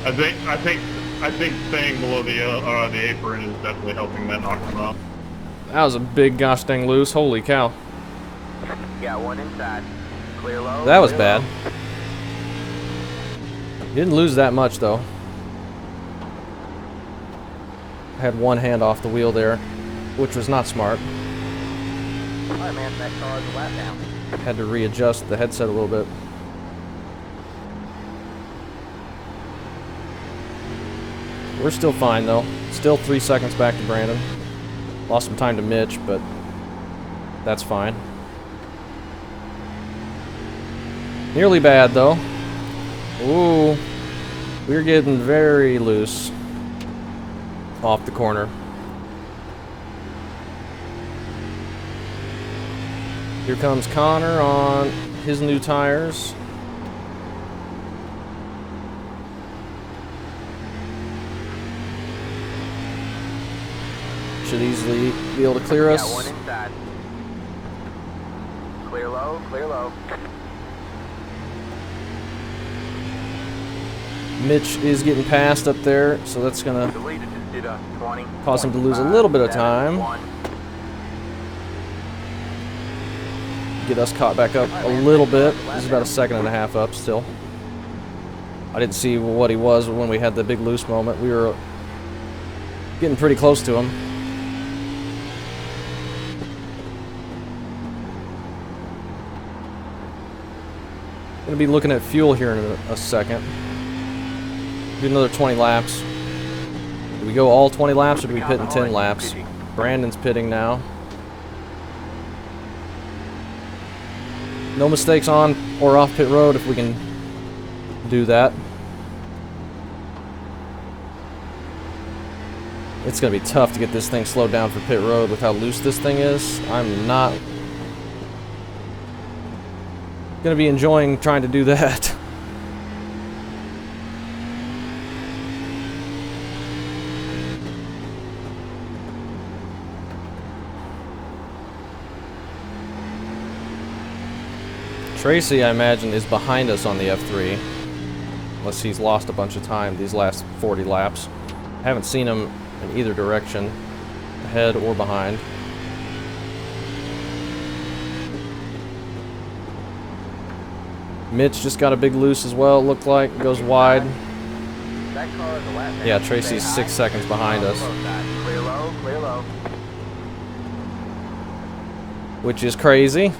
I think staying below the apron is definitely helping them knock them off. That was a big gosh dang loose. Holy cow. You got one inside. Clear low. That was clear bad. low. Didn't lose that much though. I had one hand off the wheel there, which was not smart. Alright, man, that car is a lap down. Had to readjust the headset a little bit. We're still fine though. Still 3 seconds back to Brandon. Lost some time to Mitch, but that's fine. Nearly bad though. Ooh, we're getting very loose off the corner. Here comes Connor on his new tires. Should easily be able to clear us. Got one inside. Clear low, clear low. Mitch is getting passed up there, so that's gonna The leader just did a 20. cause him to lose a little bit of time. Get us caught back up a little bit. He's about 1.5 seconds up still. I didn't see what he was when we had the big loose moment. We were getting pretty close to him. Gonna be looking at fuel here in a second. Do another 20 laps. Do we go all 20 laps or do we pit in 10 laps? Brandon's pitting now. No mistakes on or off pit road if we can do that. It's going to be tough to get this thing slowed down for pit road with how loose this thing is. I'm not going to be enjoying trying to do that. Tracy, I imagine, is behind us on the F3. Unless he's lost a bunch of time these last 40 laps. I haven't seen him in either direction, ahead or behind. Mitch just got a big loose as well, it looked like. Goes wide. That car is a lap down. Yeah, Tracy's 6 seconds behind us. Clear low, clear low. Which is crazy.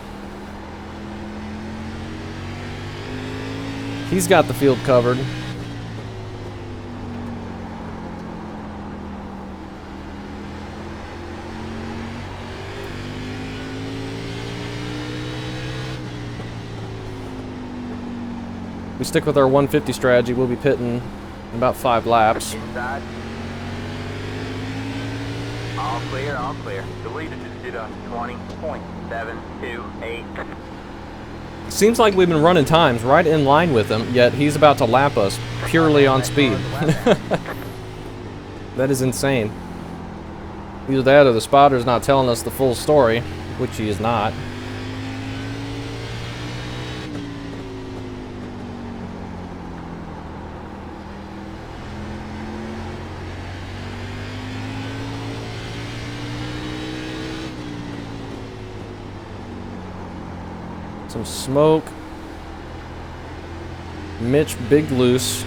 He's got the field covered. We stick with our 150 strategy. We'll be pitting in about 5 laps. Inside. All clear, all clear. The leader just did a 20.728. Seems like we've been running times right in line with him, yet he's about to lap us purely on speed. That is insane. Either that or the spotter's not telling us the full story, which he is not. Some smoke. Mitch big loose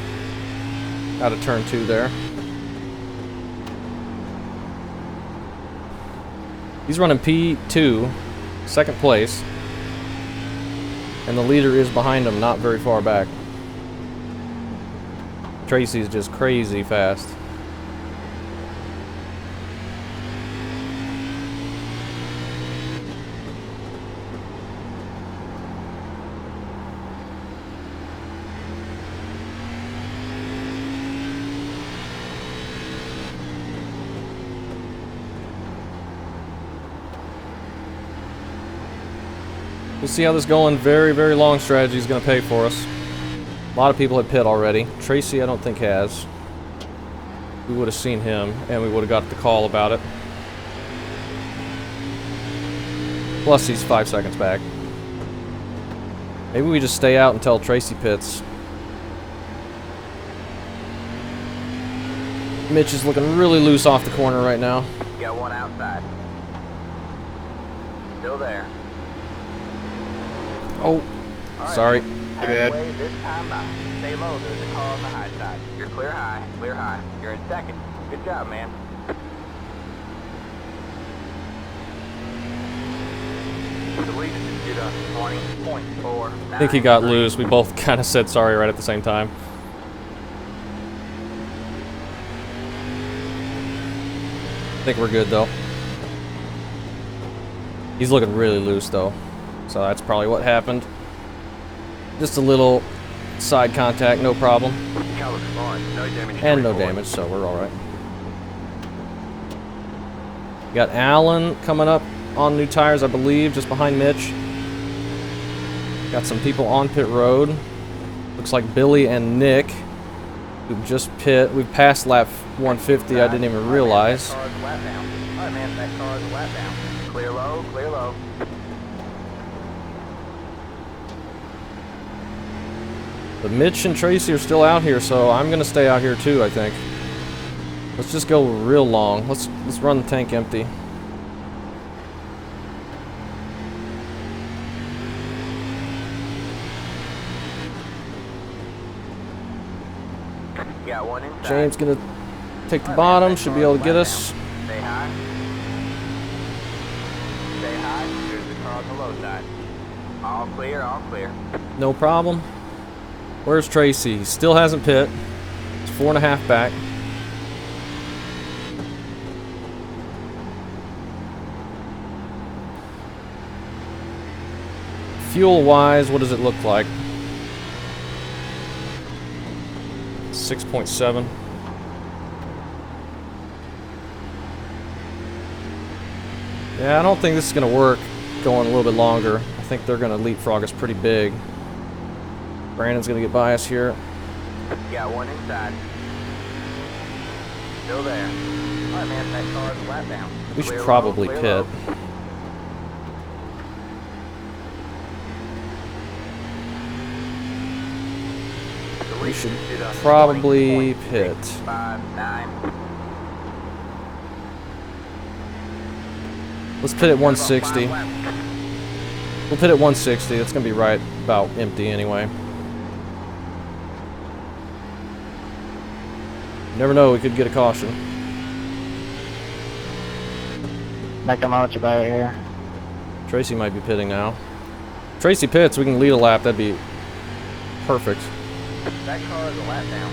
out of turn 2 there. He's running P2, second place, and the leader is behind him, not very far back. Tracy's just crazy fast. We'll see how this going. Very, very long strategy is going to pay for us. A lot of people had pit already. Tracy, I don't think has. We would have seen him, and we would have got the call about it. Plus, he's 5 seconds back. Maybe we just stay out until Tracy pits. Mitch is looking really loose off the corner right now. Got one outside. Still there. Oh, sorry. Good. Halfway this time by. Stay low, there's a car on the high side. You're clear high, clear high. You're in second. Good job, man. The lead is at 20.4. I think he got loose. We both kind of said sorry right at the same time. I think we're good though. He's looking really loose though. So that's probably what happened. Just a little side contact, no problem. Car looks fine. No damage. And no damage, so we're alright. Got Alan coming up on new tires, I believe, just behind Mitch. Got some people on pit road. Looks like Billy and Nick, who've just pit. We've passed lap 150, I didn't even realize. That car's a lap down. Alright, man, that car's a lap down. Clear low, clear low. But Mitch and Tracy are still out here, so I'm gonna stay out here too, I think. Let's just go real long. Let's run the tank empty. Got one inside. James gonna take the bottom, should be able to get us. Stay high. Stay high. There's the car on the low side. All clear, all clear. No problem. Where's Tracy? He still hasn't pit. It's 4.5 back. Fuel-wise, what does it look like? 6.7. Yeah, I don't think this is going to work going a little bit longer. I think they're going to leapfrog us pretty big. Brandon's going to get by us here. Got one inside. Still there. Alright, man, that car's flat down. We should Clear probably low, pit. clear low. We should probably pit. 5-9. Let's pit at 160. We'll pit at 160. It's going to be right about empty anyway. You never know, we could get a caution. Make a much about here. Tracy might be pitting now. Tracy pits, we can lead a lap. That'd be perfect. That car is a lap down.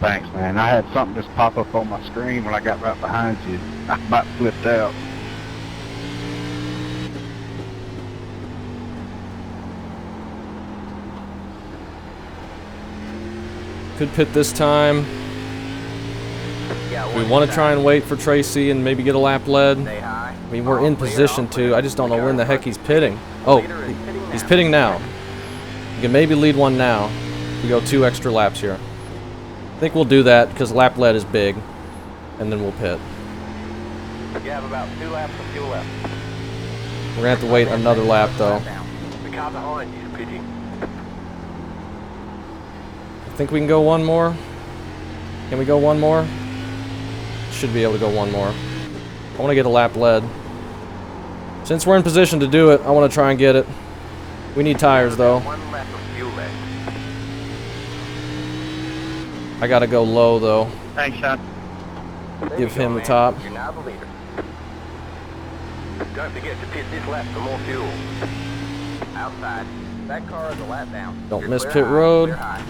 Thanks, man. I had something just pop up on my screen when I got right behind you. I about flipped out. Could pit this time. Got We one want to inside. try and wait for Tracy and maybe get a lap led. Stay high. I mean, we're in All clear, position all clear. to. I just don't know The when the car heck he's pitting. Oh, leader is pitting he's now. pitting now. You can maybe lead one now. We go 2 extra laps here. I think we'll do that because lap lead is big. And then we'll pit. You have about 2 laps of fuel left. We're going to have to wait another lap though. The car behind you is pitting. I think we can go one more. Can we go one more? Should be able to go one more. I want to get a lap lead. Since we're in position to do it, I want to try and get it. We need tires though. 1 lap of fuel left. I got to go low though. Thanks, Sean. There Give you go, him the man. top. You're now the leader. Don't forget to pit this lap for more fuel. Outside. That car is a lap down. Don't You're miss clear pit high, road. clear high.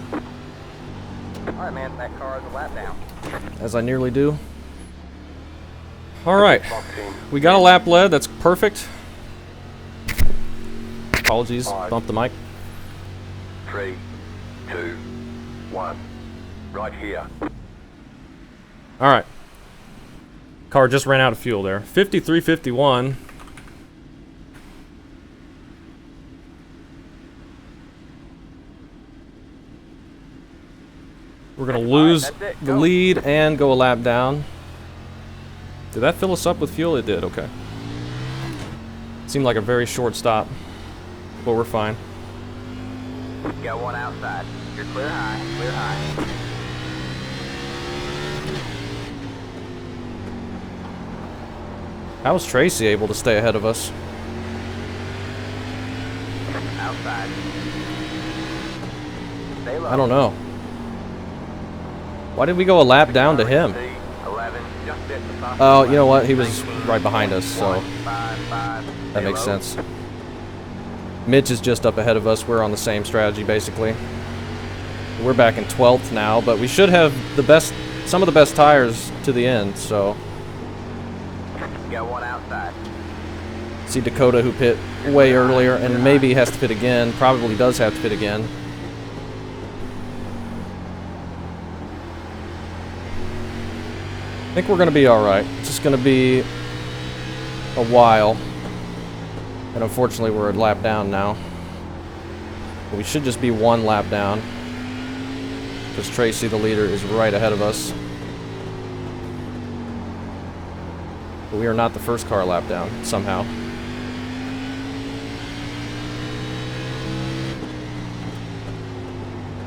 Alright, man, that car is a lap down. As I nearly do. Alright. Box team. We got a lap lead. That's perfect. Apologies. Five. Bumped the mic. 3, 2, 1. Right here. Alright. Car just ran out of fuel there. 53.51. We're going to lose that's it. the Go. lead and go a lap down. Did that fill us up with fuel? It did, okay. Seemed like a very short stop, but we're fine. Got one outside. You're clear high, clear high. How was Tracy able to stay ahead of us? outside. Stay low. I don't know. Why did we go a lap down to him? 11, just hit the top. Oh, you know what? He was right behind us, so 5, that makes sense. Mitch is just up ahead of us. We're on the same strategy, basically. We're back in 12th now, but we should have some of the best tires to the end, so. Got one outside. See Dakota, who pit way earlier, and maybe has to pit again. Probably does have to pit again. I think we're going to be alright. It's just going to be a while. And unfortunately, we're a lap down now. But we should just be one lap down. Because Tracy, the leader, is right ahead of us. But we are not the first car lap down, somehow.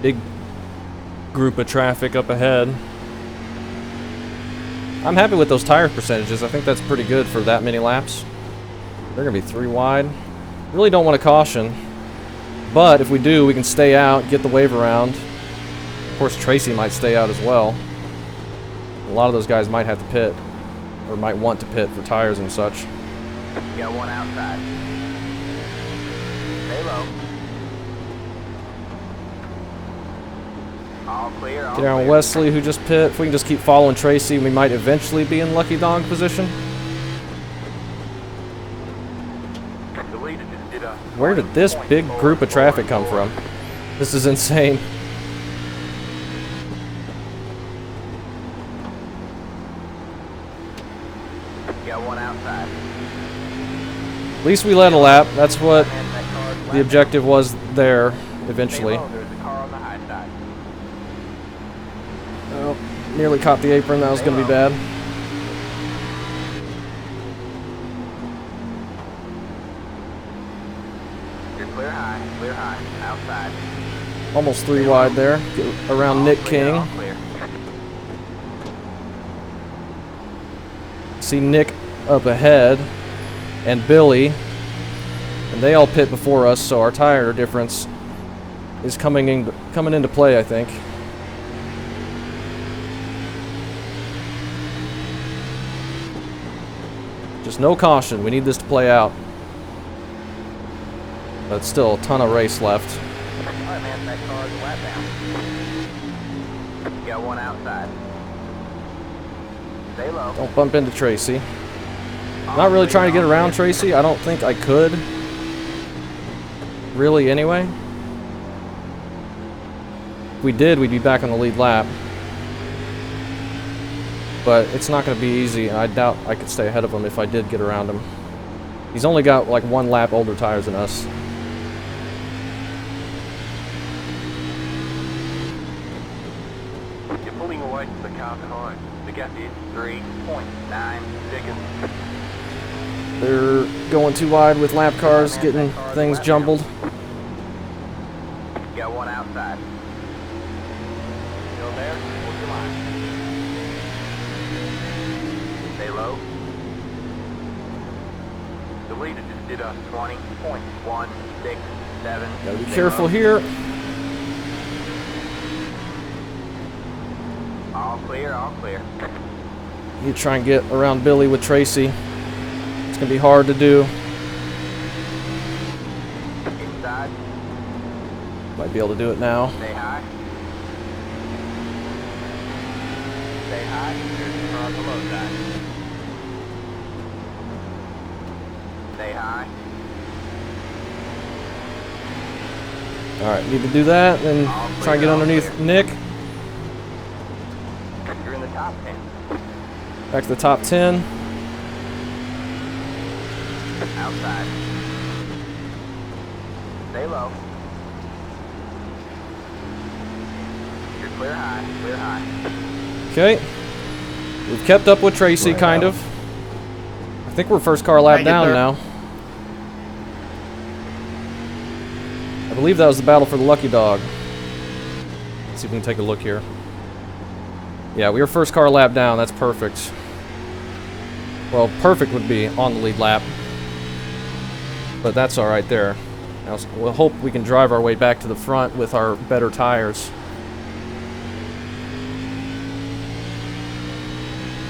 Big group of traffic up ahead. I'm happy with those tire percentages. I think that's pretty good for that many laps. They're going to be 3 wide. Really don't want to caution. But if we do, we can stay out, get the wave around. Of course, Tracy might stay out as well. A lot of those guys might have to pit. Or might want to pit for tires and such. Got one outside. Stay low. All clear. All Get down clear. Wesley, who just pit. If we can just keep following Tracy, we might eventually be in lucky dog position. The leader just did a Where did this big group of traffic come from? This is insane. Got one outside. At least we led a lap. That's what the objective was there eventually. There's a car on the high side. Oh, nearly caught the apron. That was going to be bad. You're clear high, outside. Almost 3 wide there. Get around Nick King. All clear. See Nick up ahead and Billy. And they all pit before us, so our tire difference is coming into play, I think. Just no caution. We need this to play out. But still a ton of race left. Alright, man, that car's a lap down. Got one outside. Stay low. Don't bump into Tracy. Not really trying to get around Tracy. I don't think I could. Really, anyway. If we did, we'd be back on the lead lap. But it's not going to be easy, and I doubt I could stay ahead of him if I did get around him. He's only got like 1 lap older tires than us. You're pulling away from the car behind. The gap is 3.9 seconds. They're going too wide with lap cars, getting things jumbled. Got one outside. Still there? Hold your line. Stay low. The leader just did a 20.167. Gotta be careful here. All clear, all clear. You try and get around Billy with Tracy. It's gonna be hard to do. Inside, Might be able to do it now. stay high. Stay high, there's the car on the low side. Stay high. Alright, need to do that, and try and get underneath Nick. You're in the top 10. Back to the top 10. Outside. Stay low. You're clear high, clear high. Okay. We've kept up with Tracy, kind of. I think we're first car lap Thank you, down sir. now. I believe that was the battle for the lucky dog. Let's see if we can take a look here. Yeah, we were first car lap down. That's perfect. Well, perfect would be on the lead lap. But that's all right there. Now, we'll hope we can drive our way back to the front with our better tires.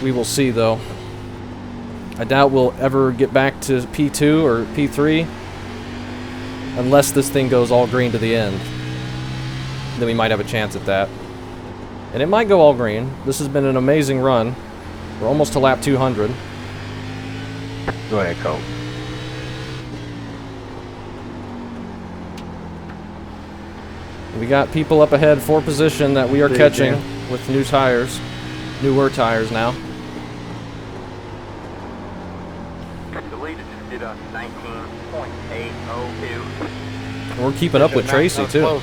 We will see, though. I doubt we'll ever get back to P2 or P3 unless this thing goes all green to the end. Then we might have a chance at that. And it might go all green. This has been an amazing run. We're almost to lap 200. Go ahead, Colt. We got people up ahead for position that we are There you catching go. with new tires. Newer tires now. The leader just did a 19.802. And we're keeping up with Tracy, too.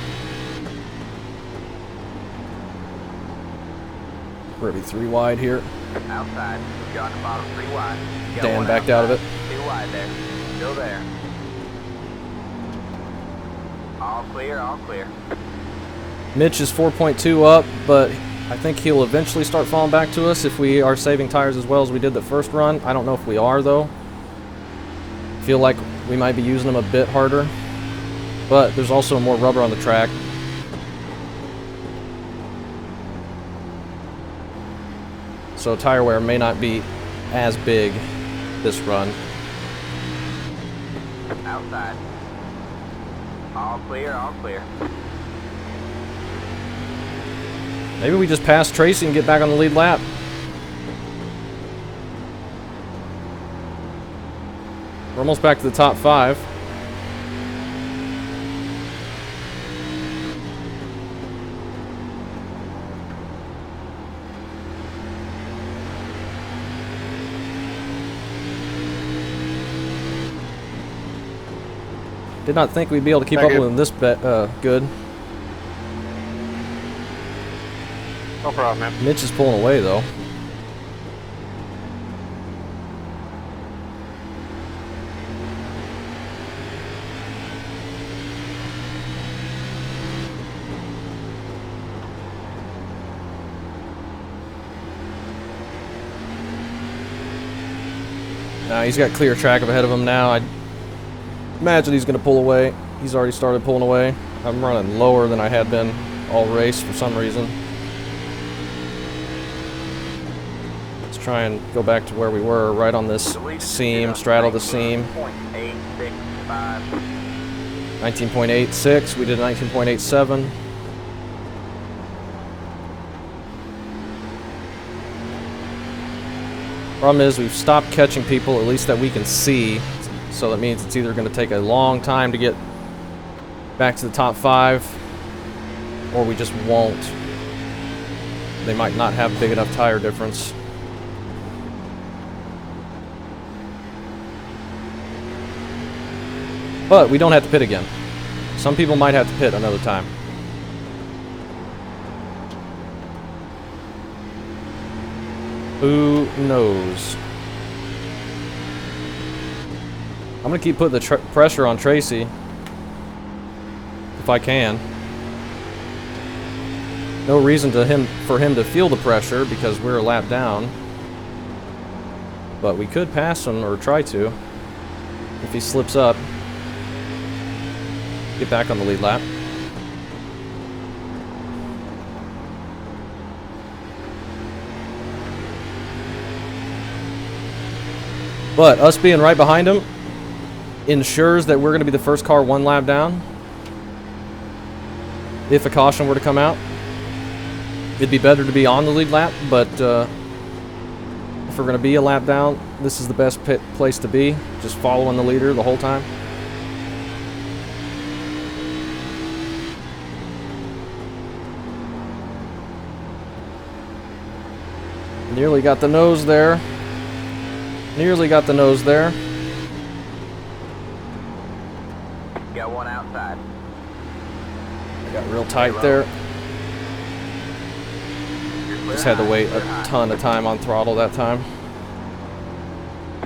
We're going to be 3 wide here. Outside. You're on the bottom 3 wide. You got Dan one backed out of it. 2 wide there. Still there. All clear, all clear. Mitch is 4.2 up, but I think he'll eventually start falling back to us if we are saving tires as well as we did the first run. I don't know if we are, though. Feel like we might be using them a bit harder. But there's also more rubber on the track. So tire wear may not be as big this run. Outside. All clear, all clear. Maybe we just pass Tracy and get back on the lead lap. We're almost back to the top 5. Did not think we'd be able to keep up with him this good. No problem, man. Mitch is pulling away, though. He's got clear track ahead of him now. I imagine he's going to pull away. He's already started pulling away. I'm running lower than I had been all race for some reason. Let's try and go back to where we were, right on this seam, straddle the seam. 19.86, we did 19.87. Problem is, we've stopped catching people, at least that we can see. So that means it's either going to take a long time to get back to the top 5, or we just won't. They might not have big enough tire difference. But we don't have to pit again. Some people might have to pit another time. Who knows? I'm going to keep putting the pressure on Tracy. If I can. No reason for him to feel the pressure because we're a lap down. But we could pass him, or try to. If he slips up. Get back on the lead lap. But us being right behind him ensures that we're going to be the first car 1 lap down. If a caution were to come out. It'd be better to be on the lead lap, but if we're going to be a lap down, this is the best place to be. Just following the leader the whole time. Nearly got the nose there. Nearly got the nose there. Got one outside. I got real tight there. Just had to wait a ton of time on throttle that time.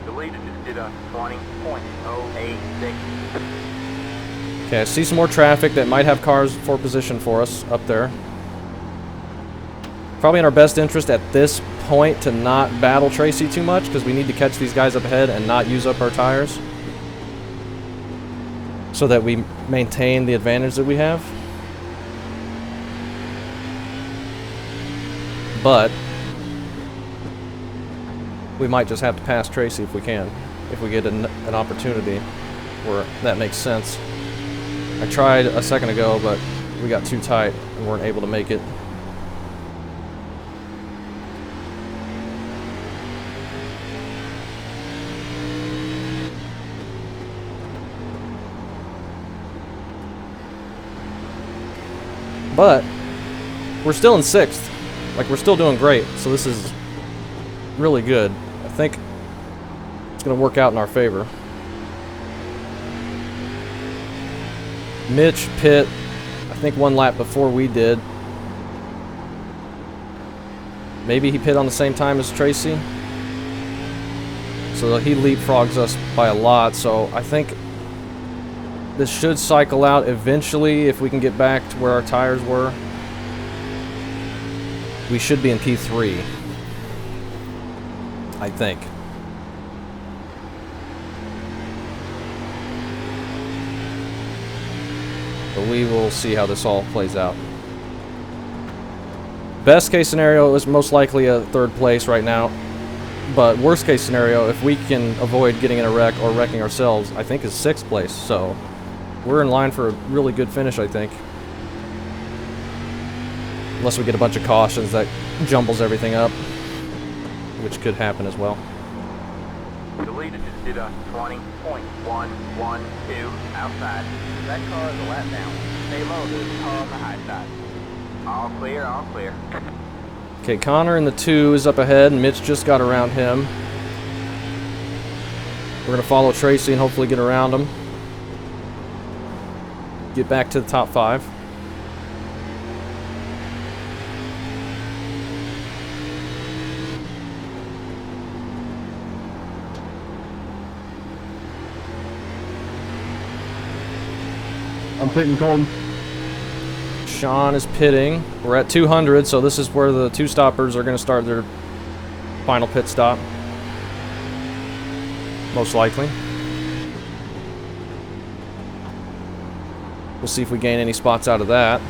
The leader just did a 20.086. Okay, I see some more traffic that might have cars for position for us up there. Probably in our best interest at this point to not battle Tracy too much because we need to catch these guys up ahead and not use up our tires. so that we maintain the advantage that we have. But we might just have to pass Tracy if we can, if we get an opportunity where that makes sense. I tried a second ago, but we got too tight and weren't able to make it. But we're still in 6th. Like, we're still doing great, so this is really good. I think it's going to work out in our favor. Mitch pit, I think 1 lap before we did. Maybe he pit on the same time as Tracy. So he leapfrogs us by a lot, so I think this should cycle out eventually if we can get back to where our tires were. We should be in P3, I think. But we will see how this all plays out. Best case scenario is most likely a 3rd place right now. But worst case scenario, if we can avoid getting in a wreck or wrecking ourselves, I think is 6th place. So we're in line for a really good finish, I think. Unless we get a bunch of cautions that jumbles everything up, which could happen as well. The leader just did a 20.112 outside. That car is a lap down. Stay low, there's a car on the high side. All clear, all clear. Okay, Connor in the 2 is up ahead, and Mitch just got around him. We're going to follow Tracy and hopefully get around him. Get back to the top 5. I'm pitting, Colton. Sean is pitting. We're at 200, so this is where the 2 stoppers are going to start their final pit stop. Most likely. We'll see if we gain any spots out of that.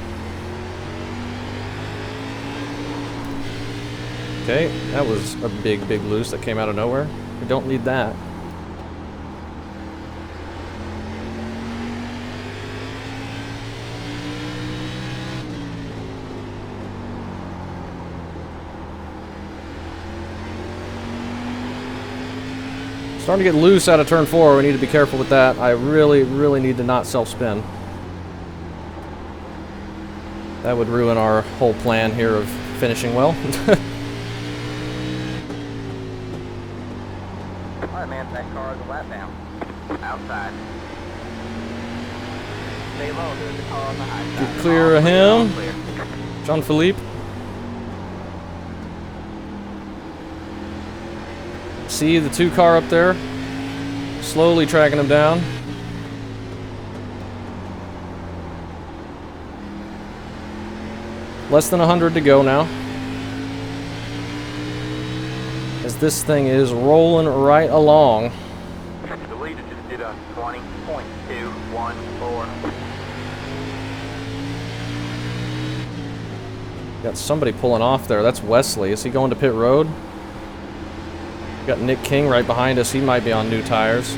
Okay, that was a big, big loose that came out of nowhere. We don't need that. Starting to get loose out of turn 4. We need to be careful with that. I really, really need to not self-spin. That would ruin our whole plan here of finishing well. Alright, man, that car is a lap down. Outside. Stay low, there's a car on the high side. Get clear of him. Clear. John Philippe. See the 2 car up there? Slowly tracking him down. Less than 100 to go now. As this thing is rolling right along. The leader just did a 20.214. Got somebody pulling off there. That's Wesley. Is he going to pit road? Got Nick King right behind us. He might be on new tires.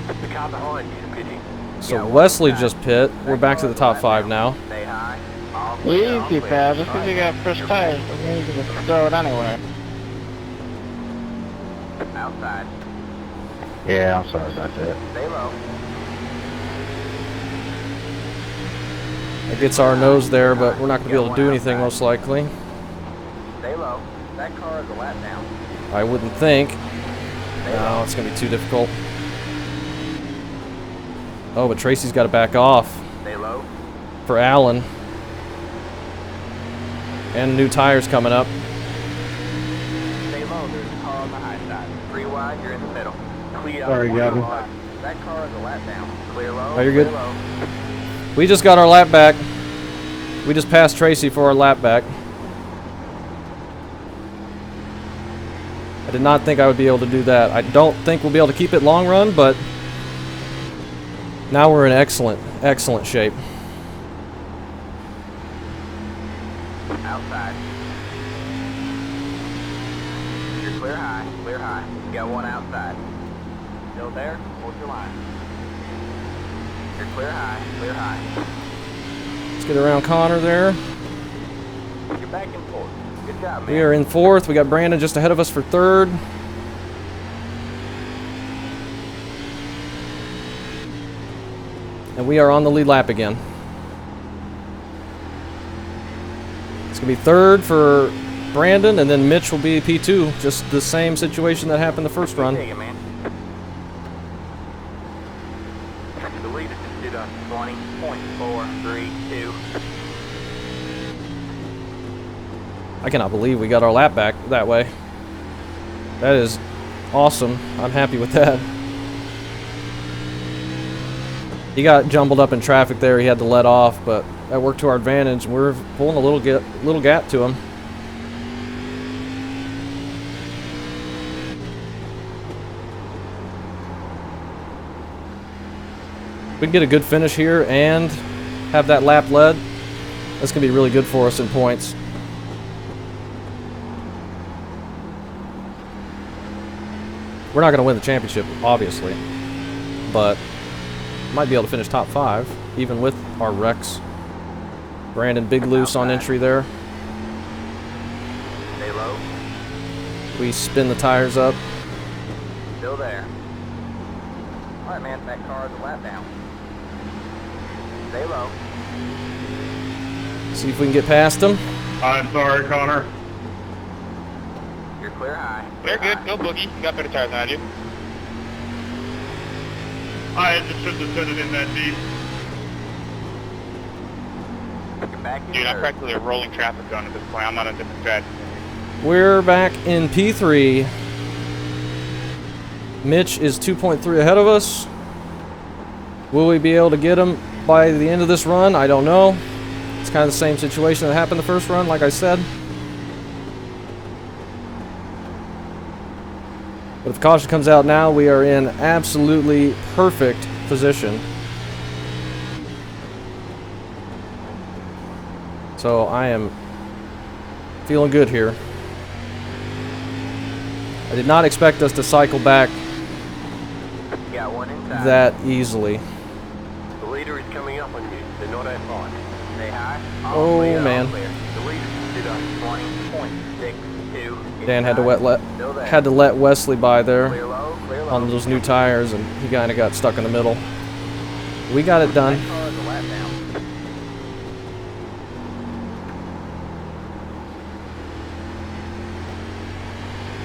The car behind you is pitching. So Wesley just pit. We're back to the top 5 now. Stay high. All clear, all Easy, clear. pal. Just because you got fresh tires doesn't mean you can throw it anywhere. Outside. Yeah, I'm sorry about that. Stay low. It gets our nose there, but we're not going to be able to do anything most likely. Stay low. That car is a lap down. I wouldn't think. Stay No, low. it's going to be too difficult. Oh, but Tracy's got to back off Stay low. for Allen. And new tires coming up. Stay low. There's a car on the high side. 3 wide, you're in the middle. Clear. Sorry, Gavin. That car is a lap down. Clear low. Oh, you're good. Clear low. We just got our lap back. We just passed Tracy for our lap back. I did not think I would be able to do that. I don't think we'll be able to keep it long run, but Now we're in excellent shape. Outside. You're clear high, clear high. You got one outside. Still there? Hold your line. You're clear high, clear high. Let's get around Connor there. You're back and forth. Good job, man. We are in fourth. We got Brandon just ahead of us for third. And we are on the lead lap again. It's going to be third for Brandon, and then Mitch will be P2. Just the same situation that happened the first run. Take it, man. The leader just did a 20.432. I cannot believe we got our lap back that way. That is awesome. I'm happy with that. He got jumbled up in traffic there. He had to let off, but that worked to our advantage. We're pulling a little gap to him. We can get a good finish here and have that lap led. That's going to be really good for us in points. We're not going to win the championship, obviously, but might be able to finish top 5, even with our wrecks. Brandon big loose on entry there. Stay low. We spin the tires up. Still there. All right, man. That car is a lap down. Stay low. See if we can get past him. I'm sorry, Connor. You're clear high. They're good. Go Boogie. You got better tires than I do. I just shouldn't have sent it in that deep. You're back in Dude, I'm third. practically a rolling traffic zone at this point. I'm on a different strategy. We're back in P3. Mitch is 2.3 ahead of us. Will we be able to get him by the end of this run? I don't know. It's kind of the same situation that happened the first run, like I said. But if caution comes out now, we are in absolutely perfect position. So I am feeling good here. I did not expect us to cycle back You got one inside. that easily. The leader is coming up on you. They're not that far. Stay high. Oh, Clear, man. Clear. The leader just did a 20.62. Dan had Still there. to let Wesley by there Clear low, clear low. on those new tires, and he kind of got stuck in the middle. We got it done. That car is a lap down.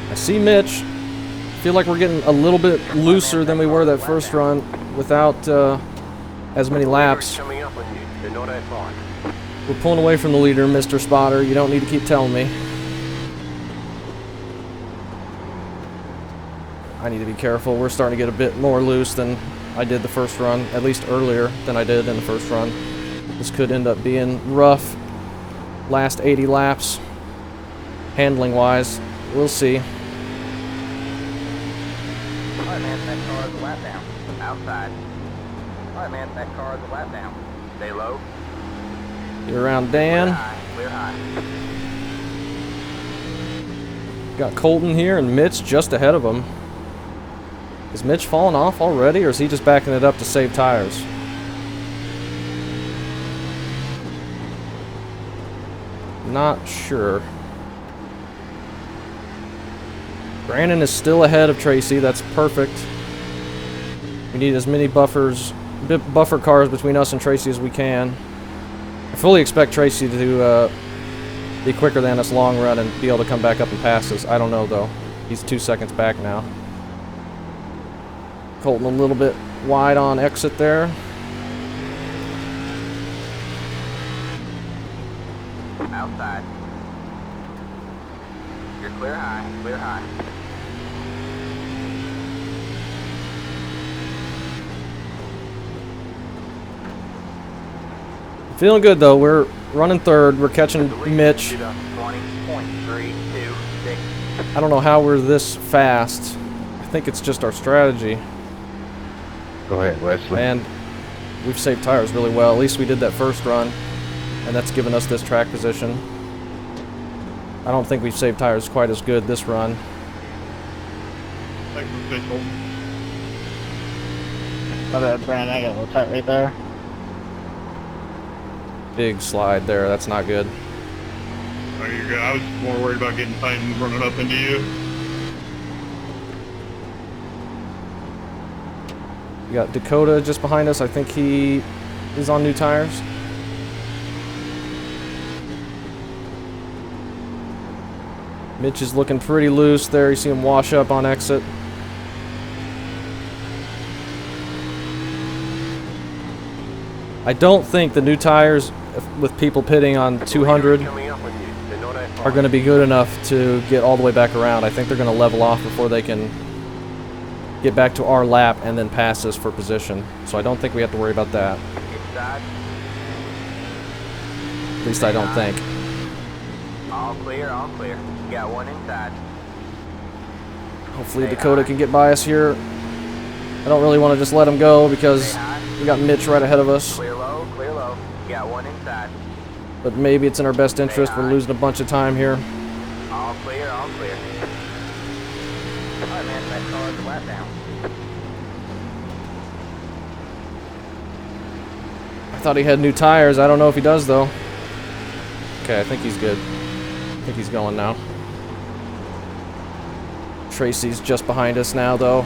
I see Mitch. Feel like we're getting a little bit looser than we were that first run without as many laps. Coming up on you. They're not that far. We're pulling away from the leader, Mr. Spotter. You don't need to keep telling me. I need to be careful. We're starting to get a bit more loose than I did the first run, at least earlier than I did in the first run. This could end up being rough last 80 laps, handling-wise. We'll see. All right, man. That car is a lap down. Outside. All right, man. That car is a lap down. Stay low. Get around Clear Dan. high. Clear high. Got Colton here and Mitch just ahead of him. Is Mitch falling off already, or is he just backing it up to save tires? Not sure. Brandon is still ahead of Tracy. That's perfect. We need as many buffer cars between us and Tracy as we can. I fully expect Tracy to be quicker than us long run and be able to come back up and pass us. I don't know, though. He's 2 seconds back now. Colton a little bit wide on exit there. Outside. You're clear high. Clear high. Feeling good, though. We're running third. We're catching Mitch. 20.326. I don't know how we're this fast. I think it's just our strategy. Go ahead, Wesley. And we've saved tires really well. At least we did that first run, and that's given us this track position. I don't think we've saved tires quite as good this run. Thanks, official. My bad, Brandon. I got a little tight right there. Big slide there. That's not good. Oh, you're good. I was more worried about getting tight and running up into you. We got Dakota just behind us. I think he is on new tires. Mitch is looking pretty loose there. You see him wash up on exit. I don't think the new tires with people pitting on 200 are going to be good enough to get all the way back around. I think they're going to level off before they can get back to our lap and then pass us for position. So I don't think we have to worry about that. At least I don't think. All clear, all clear. You got one inside. Hopefully Dakota can get by us here. I don't really want to just let him go because we got Mitch right ahead of us. Clear low, clear low. You got one inside. But maybe it's in our best interest. We're losing a bunch of time here. All clear, all clear. Alright, man, that car is flat down. I thought he had new tires. I don't know if he does, though. Okay, I think he's good. I think he's going now. Tracy's just behind us now, though.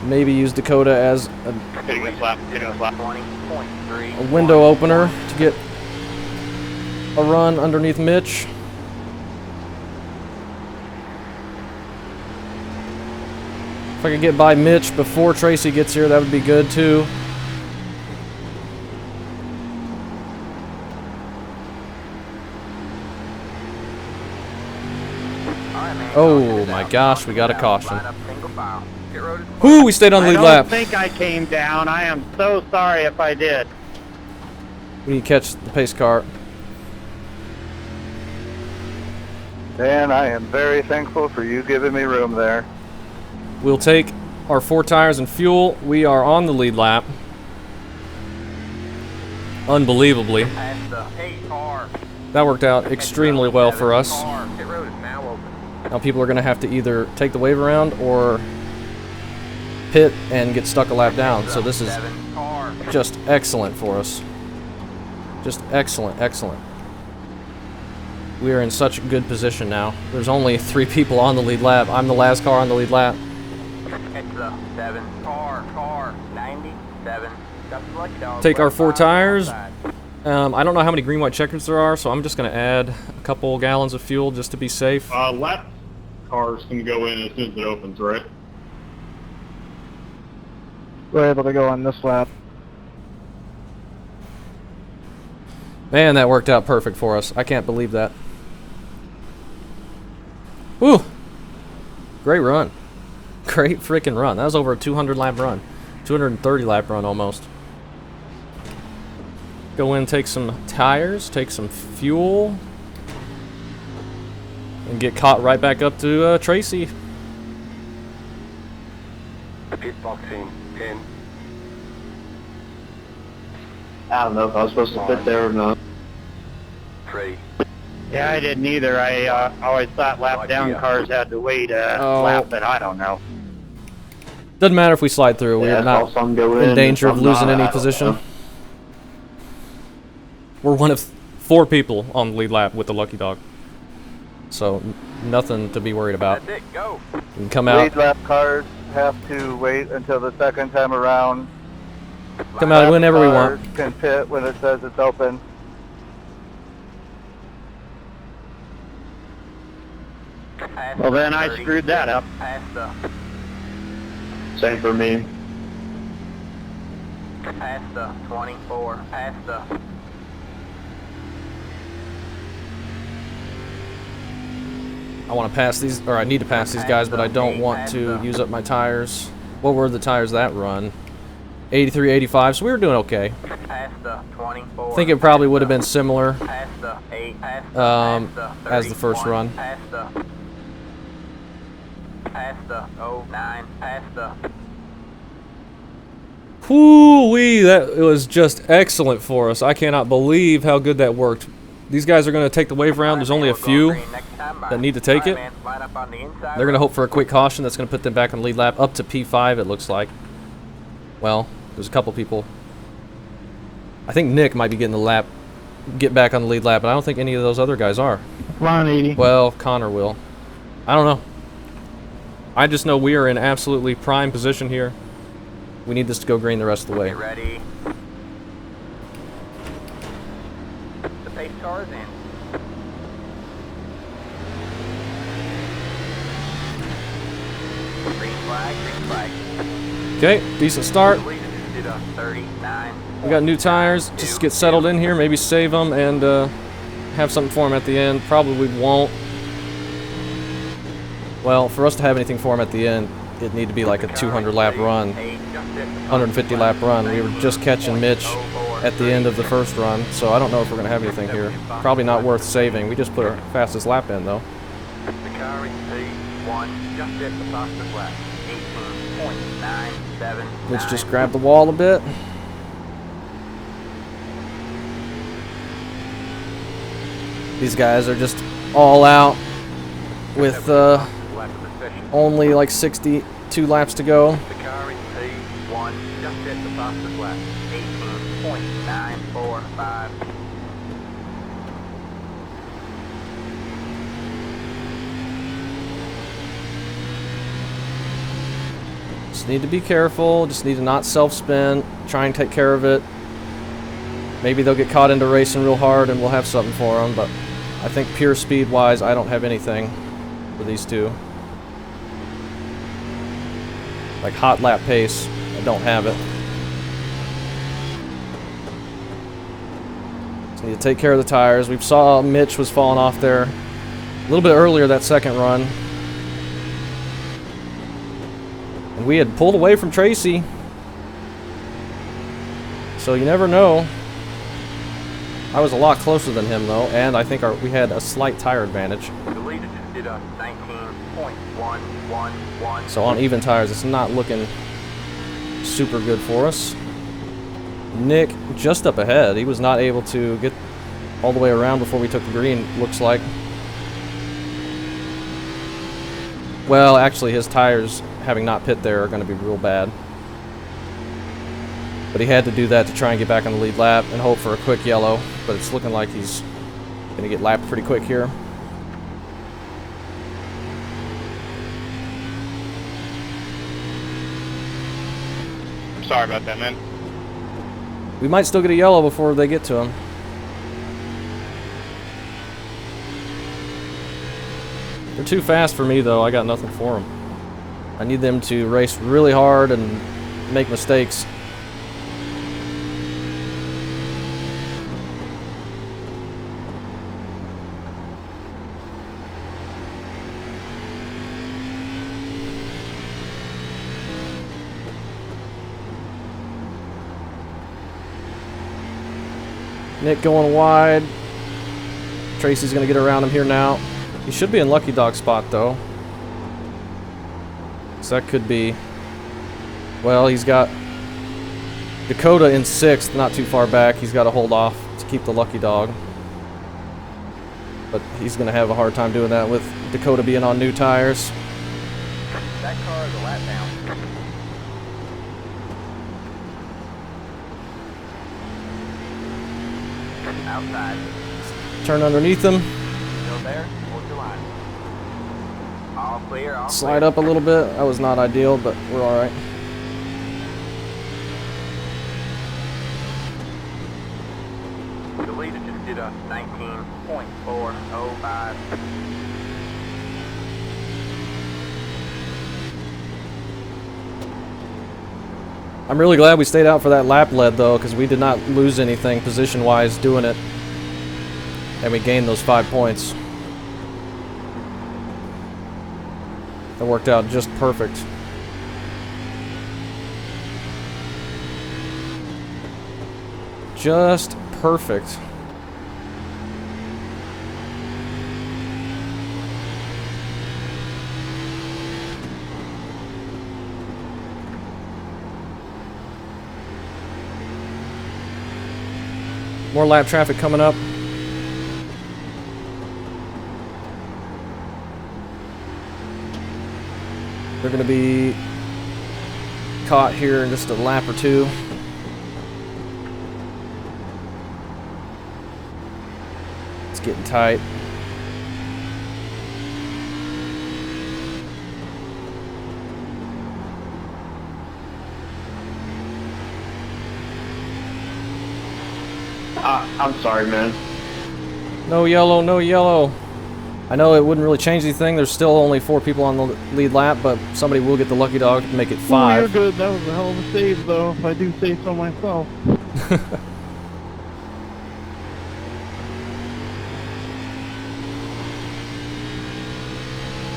Maybe use Dakota as Hitting this lap, hitting this lap. 20.3. a window opener to get a run underneath Mitch. If I could get by Mitch before Tracy gets here, that would be good too. Oh my gosh, we got a caution. Whoo, we stayed on the lead I lap. don't think I came down. I am so sorry if I did. We need to catch the pace car. Dan, I am very thankful for you giving me room there. We'll take our 4 tires and fuel. We are on the lead lap. Unbelievably. That worked out extremely well for us. Now people are going to have to either take the wave around or pit and get stuck a lap down. So this is just excellent for us. Just excellent, excellent. We are in such a good position now. There's only 3 people on the lead lap. I'm the last car on the lead lap. Take our 4 tires. I don't know how many green, white checkers there are, so I'm just going to add a couple gallons of fuel just to be safe. Lap cars can go in as soon as it opens, right? We're able to go on this lap. Man, that worked out perfect for us. I can't believe that. Woo! Great run. Great freaking run. That was over a 200 lap run. 230 lap run almost. Go in, take some tires, take some fuel, and get caught right back up to Tracy. Pitstop team in. I don't know if I was supposed to fit there or not. 3. Yeah, I didn't either. I always thought lap down cars had to wait a lap, but I don't know. Doesn't matter if we slide through. We're not in danger of losing any position. We're one of 4 people on the lead lap with the lucky dog. So, nothing to be worried about. That's it, go. We can come out. Lead lap cars have to wait until the second time around. Come out whenever we want. Cars can pit when it says it's open. Well, then I screwed that up. Same for me. Past the 24. Past the. I want to pass these, or I need to pass these guys, but I don't want to use up my tires. What were the tires that run? 83, 85, so we were doing okay. Past the 24. I think it probably would have been similar Past the 8. as the first run. Past the. past the 09, past the... Whoo-wee, that was just excellent for us. I cannot believe how good that worked. These guys are going to take the wave round. There's only a few that need to take it. They're going to hope for a quick caution that's going to put them back on the lead lap up to P5, it looks like. Well, there's a couple people. I think Nick might be getting the lap, get back on the lead lap, but I don't think any of those other guys are. Ron 80. Well, Connor will. I don't know. I just know we are in absolutely prime position here. We need this to go green the rest of the way. Get ready. The pace car is in. Green flag, green flag. Okay, decent start. Lead it to 39. We got new tires. Just get settled in here, maybe save them, and have something for them at the end. Probably won't. Well, for us to have anything for them at the end, it'd need to be like a 200 lap run, 150 lap run. We were just catching Mitch at the end of the first run, so I don't know if we're going to have anything here. Probably not worth saving. We just put our fastest lap in, though. The car is P1, just hit the fastest lap. 18.97. Let's just grab the wall a bit. These guys are just all out with only like 62 laps to go. The car is P1, just hit the fastest lap. 18.945. Just need to be careful, just need to not self-spin, try and take care of it. Maybe they'll get caught into racing real hard and we'll have something for them, but I think pure speed-wise, I don't have anything for these two. Like hot lap pace, I don't have it. Just need to take care of the tires. We saw Mitch was falling off there a little bit earlier that second run. And we had pulled away from Tracy. So you never know. I was a lot closer than him though, and I think we had a slight tire advantage. The leader just did a 19.111. So on even tires, it's not looking super good for us. Nick just up ahead. He was not able to get all the way around before we took the green, looks like. Well, actually his tires, having not pit there, are going to be real bad. But he had to do that to try and get back on the lead lap and hope for a quick yellow. But it's looking like he's going to get lapped pretty quick here. Sorry about that, man. We might still get a yellow before they get to him. They're too fast for me, though. I got nothing for them. I need them to race really hard and make mistakes. Nick going wide. Tracy's going to get around him here now. He should be in lucky dog spot, though. So that could be... Well, he's got Dakota in 6th, not too far back. He's got to hold off to keep the lucky dog. But he's going to have a hard time doing that with Dakota being on new tires. That car is a lap down. Outside. Turn underneath him. Still there? Hold your line. All clear, all Slide up a little bit. That was not ideal, but we're all right. The leader just did a 19.405. I'm really glad we stayed out for that lap lead, though, because we did not lose anything position-wise doing it. And we gained those 5 points. That worked out just perfect. Just perfect. More lap traffic coming up. They're going to be caught here in just a lap or two. It's getting tight. I'm sorry, man. No yellow, no yellow. I know it wouldn't really change anything. There's still only 4 people on the lead lap, but somebody will get the lucky dog to make it 5. Oh, you're good. That was a hell of a save, though, if I do say so myself.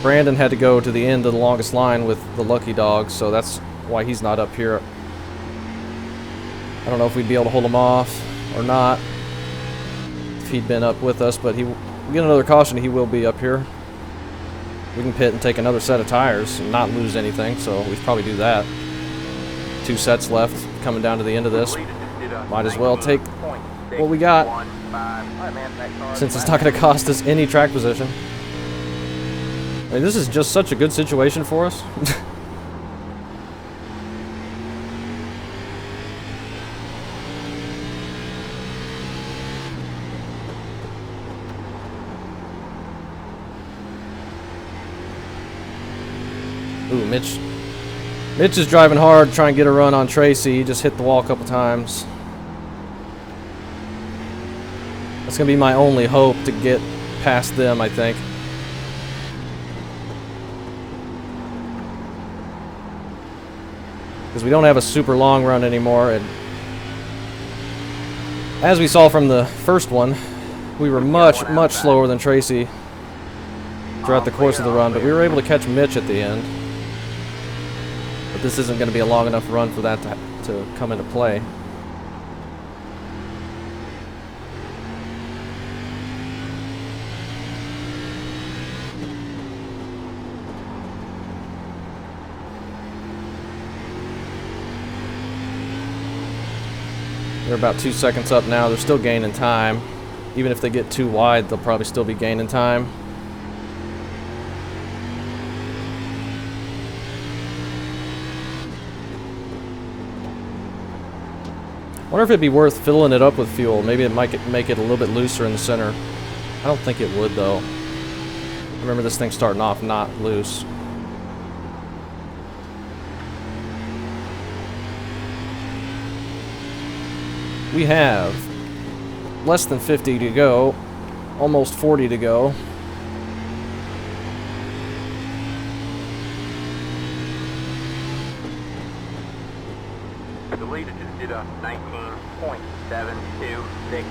Brandon had to go to the end of the longest line with the lucky dog, so that's why he's not up here. I don't know if we'd be able to hold him off or not if he'd been up with us, but we get another caution, he will be up here. We can pit and take another set of tires and not lose anything, so we probably do that. 2 sets left coming down to the end of this. Might as well take what we got, since it's not going to cost us any track position. I mean, this is just such a good situation for us. Ooh, Mitch is driving hard, trying to get a run on Tracy. He just hit the wall a couple times. That's going to be my only hope to get past them, I think. Because we don't have a super long run anymore. And as we saw from the first one, we were much slower than Tracy throughout the course of the run, but we were able to catch Mitch at the end. But this isn't going to be a long enough run for that to come into play. They're about 2 seconds up now. They're still gaining time. Even if they get too wide, they'll probably still be gaining time. I wonder if it'd be worth filling it up with fuel. Maybe it might make it a little bit looser in the center. I don't think it would, though. I remember this thing starting off not loose. We have less than 50 to go, almost 40 to go. The leader just did a 19.726.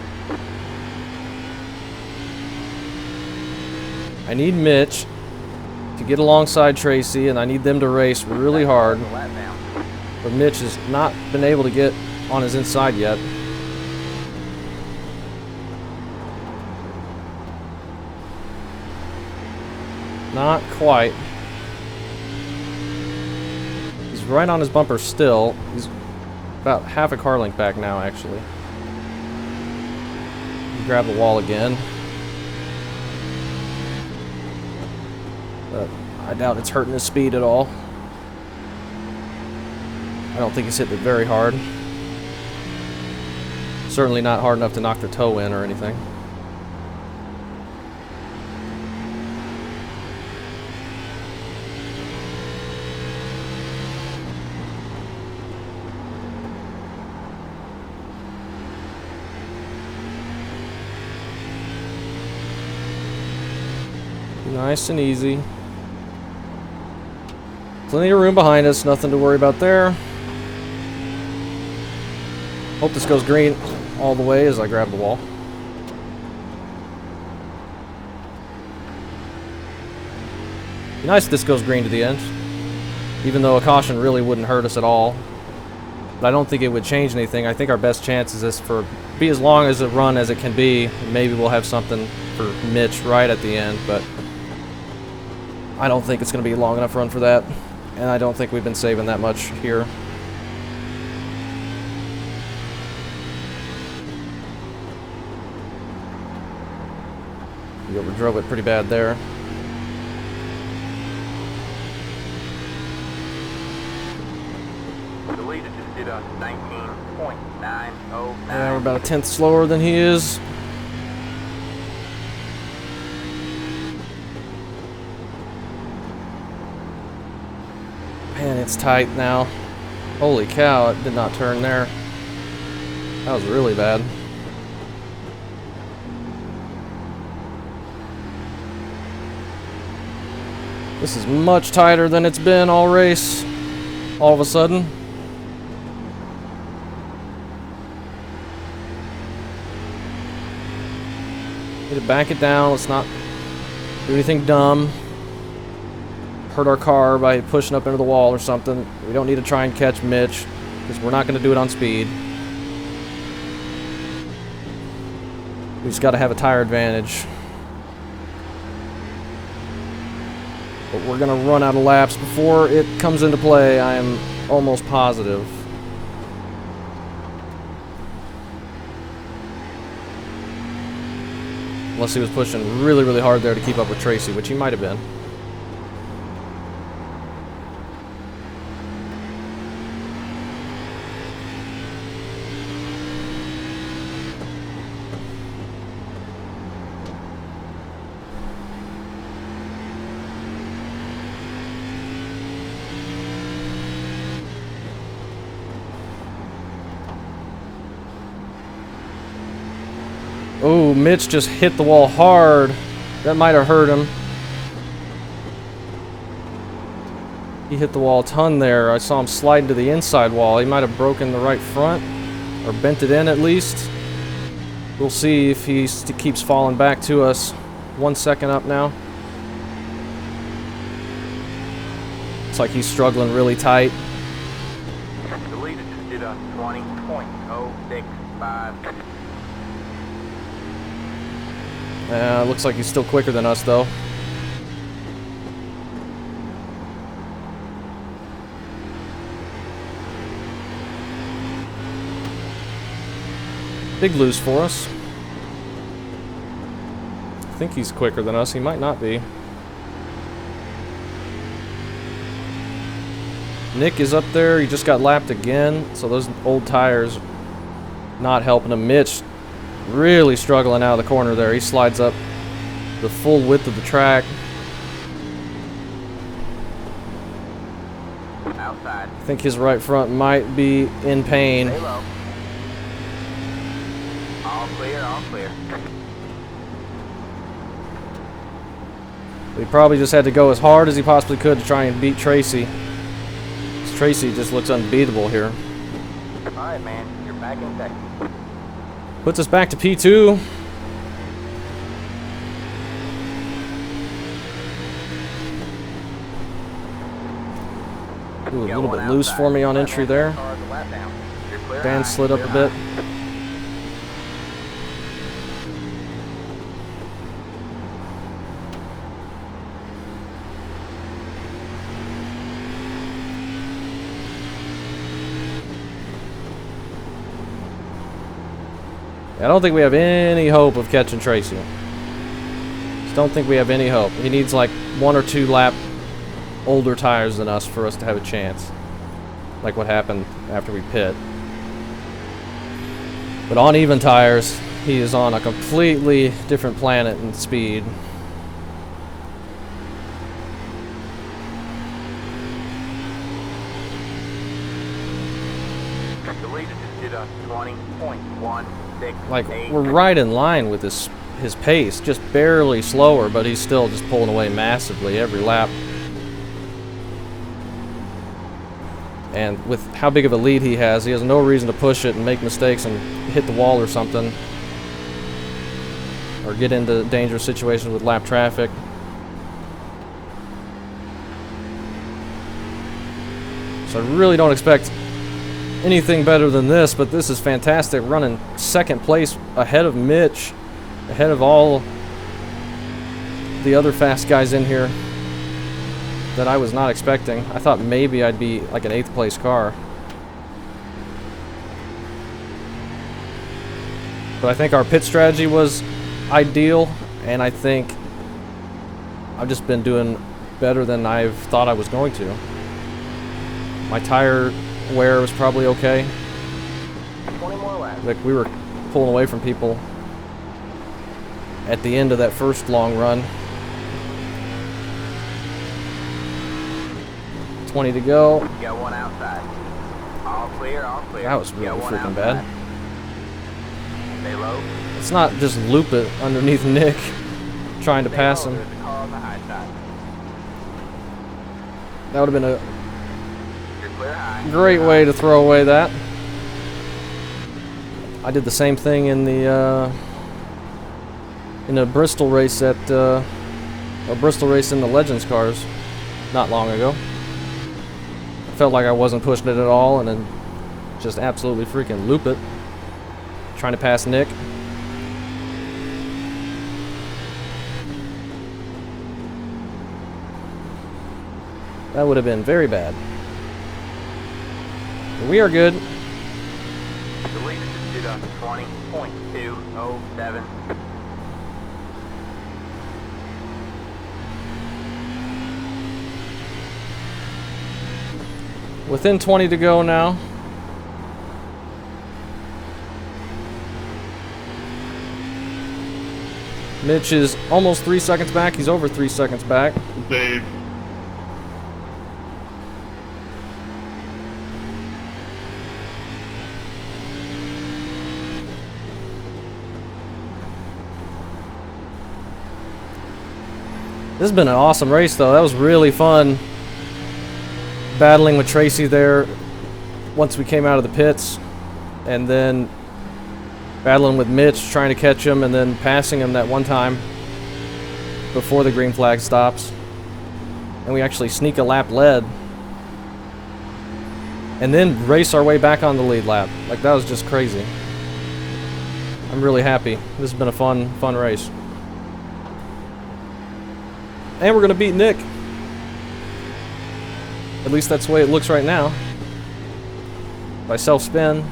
I need Mitch to get alongside Tracy, and I need them to race really hard. But Mitch has not been able to get on his inside yet. Not quite. He's right on his bumper still. He's about half a car length back now, actually. Grab the wall again. But I doubt it's hurting his speed at all. I don't think he's hitting it very hard. Certainly not hard enough to knock the toe in or anything. Nice and easy. Plenty of room behind us, nothing to worry about there. Hope this goes green all the way as I grab the wall. Be nice if this goes green to the end, even though a caution really wouldn't hurt us at all. But I don't think it would change anything. I think our best chance is this for be as long as a run as it can be. Maybe we'll have something for Mitch right at the end, but I don't think it's going to be a long enough run for that, and I don't think we've been saving that much here. drove it pretty bad there. The leader just did a 19.909. Yeah, we're about a tenth slower than he is. Man, it's tight now. Holy cow, it did not turn there. That was really bad. This is much tighter than it's been all race. All of a sudden. Need to back it down. Let's not do anything dumb. Hurt our car by pushing up into the wall or something. We don't need to try and catch Mitch, because we're not going to do it on speed. We just got to have a tire advantage. But we're going to run out of laps before it comes into play, I am almost positive. Unless he was pushing really, really hard there to keep up with Tracy, which he might have been. Oh, Mitch just hit the wall hard. That might have hurt him. He hit the wall a ton there. I saw him slide to the inside wall. He might have broken the right front, or bent it in at least. We'll see if he keeps falling back to us. 1 second up now. Looks like he's struggling really tight. The leader just did a 20.065. Looks like he's still quicker than us, though. Big lose for us. I think he's quicker than us. He might not be. Nick is up there. He just got lapped again, so those old tires not helping him. Mitch really struggling out of the corner there. He slides up the full width of the track. Outside. I think his right front might be in pain. Stay low. All clear, all clear. He probably just had to go as hard as he possibly could to try and beat Tracy. Tracy just looks unbeatable here. Alright, man. You're back in second. Puts us back to P2. Ooh, a little bit loose for me on entry there. Band slid up a bit. I don't think we have any hope of catching Tracy. Just don't think we have any hope. He needs like 1 or 2 lap older tires than us for us to have a chance. Like what happened after we pit. But on even tires, he is on a completely different planet in speed. The leader just did a 20.168. Like, we're right in line with his pace, just barely slower, but he's still just pulling away massively every lap. And with how big of a lead he has no reason to push it and make mistakes and hit the wall or something. Or get into dangerous situations with lap traffic. So I really don't expect anything better than this, but this is fantastic. Running second place ahead of Mitch, ahead of all the other fast guys in here that I was not expecting. I thought maybe I'd be like an 8th place car. But I think our pit strategy was ideal, and I think I've just been doing better than I've thought I was going to. My tire wear was probably okay. 20 more laps. Like, we were pulling away from people at the end of that first long run. 20 to go. Got one outside. All clear, all clear. That was really Got one freaking outside. bad. Stay low. It's not just loop it underneath Nick trying to Stay pass low. him. There's a car on the high side. That would have been a You're clear high. great way to throw away that. I did the same thing in the Bristol race at a Bristol race in the Legends cars not long ago. I felt like I wasn't pushing it at all, and then just absolutely freaking loop it, trying to pass Nick. That would have been very bad. But we are good. The lead is 20.207. Within 20 to go now. Mitch is almost 3 seconds back. He's over 3 seconds back. Dave. This has been an awesome race, though. That was really fun. Battling with Tracy there once we came out of the pits, and then battling with Mitch, trying to catch him, and then passing him that one time before the green flag stops. And we actually sneak a lap lead, and then race our way back on the lead lap. Like, that was just crazy. I'm really happy. This has been a fun race. And we're gonna beat Nick. At least that's the way it looks right now. By self-spin,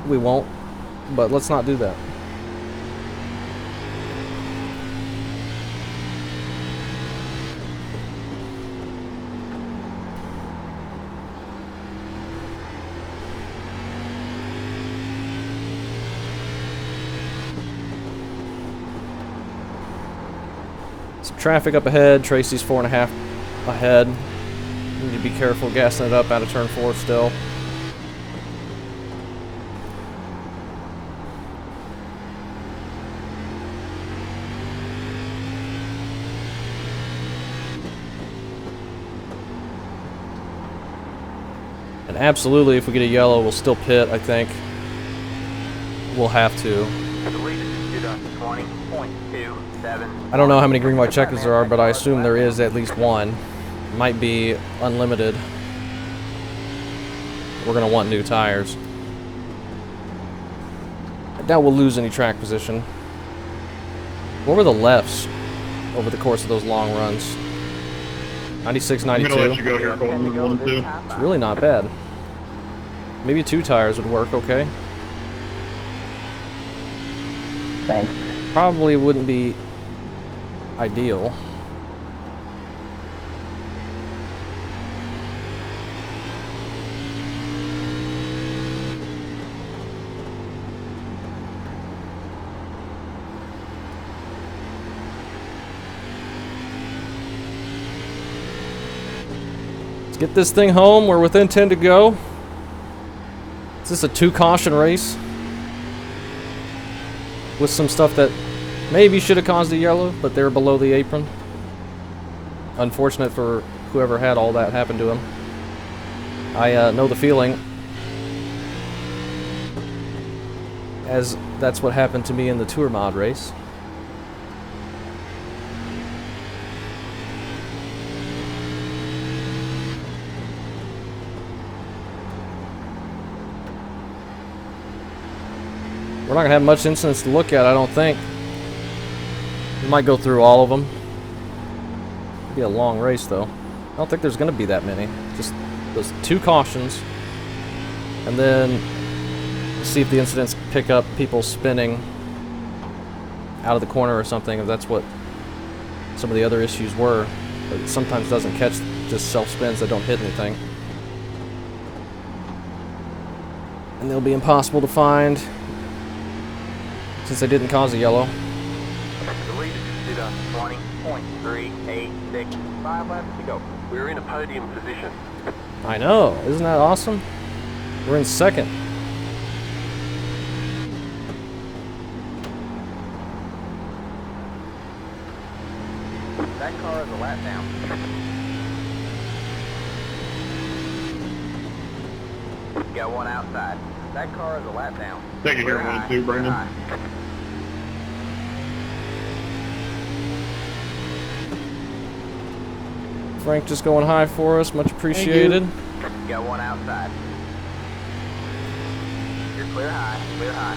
we won't, but let's not do that. Some traffic up ahead. Tracy's 4.5 ahead. Need to be careful gassing it up out of turn 4 still. And absolutely, if we get a yellow, we'll still pit, I think. We'll have to. The lead is 20.27. I don't know how many green white checkers there are, but I assume there is at least one. Might be unlimited. We're gonna want new tires. I doubt we'll lose any track position. What were the lefts over the course of those long runs? 96, I'm 92. gonna let you go here, Colton. 1-2. It's really not bad. Maybe 2 tires would work okay. Thanks. Probably wouldn't be ideal. Let's get this thing home. We're within 10 to go. Is this a 2 caution race? With some stuff that maybe should have caused a yellow, but they're below the apron. Unfortunate for whoever had all that happen to him. I know the feeling, as that's what happened to me in the Tour Mod race. We're not going to have much incidents to look at, I don't think. We might go through all of them. It'll be a long race, though. I don't think there's going to be that many. Just those 2 cautions. And then see if the incidents pick up people spinning out of the corner or something, if that's what some of the other issues were. But it sometimes doesn't catch just self-spins that don't hit anything. And they'll be impossible to find since they didn't cause a yellow. The lead is at 20.386. 5 laps to go. We're in a podium position. I know, isn't that awesome? We're in second. That car is a lap down. Got one outside. That car is a lap down. Take it here, 1 and 2, Brandon. Frank just going high for us, much appreciated. Got one outside. You're clear high, clear high.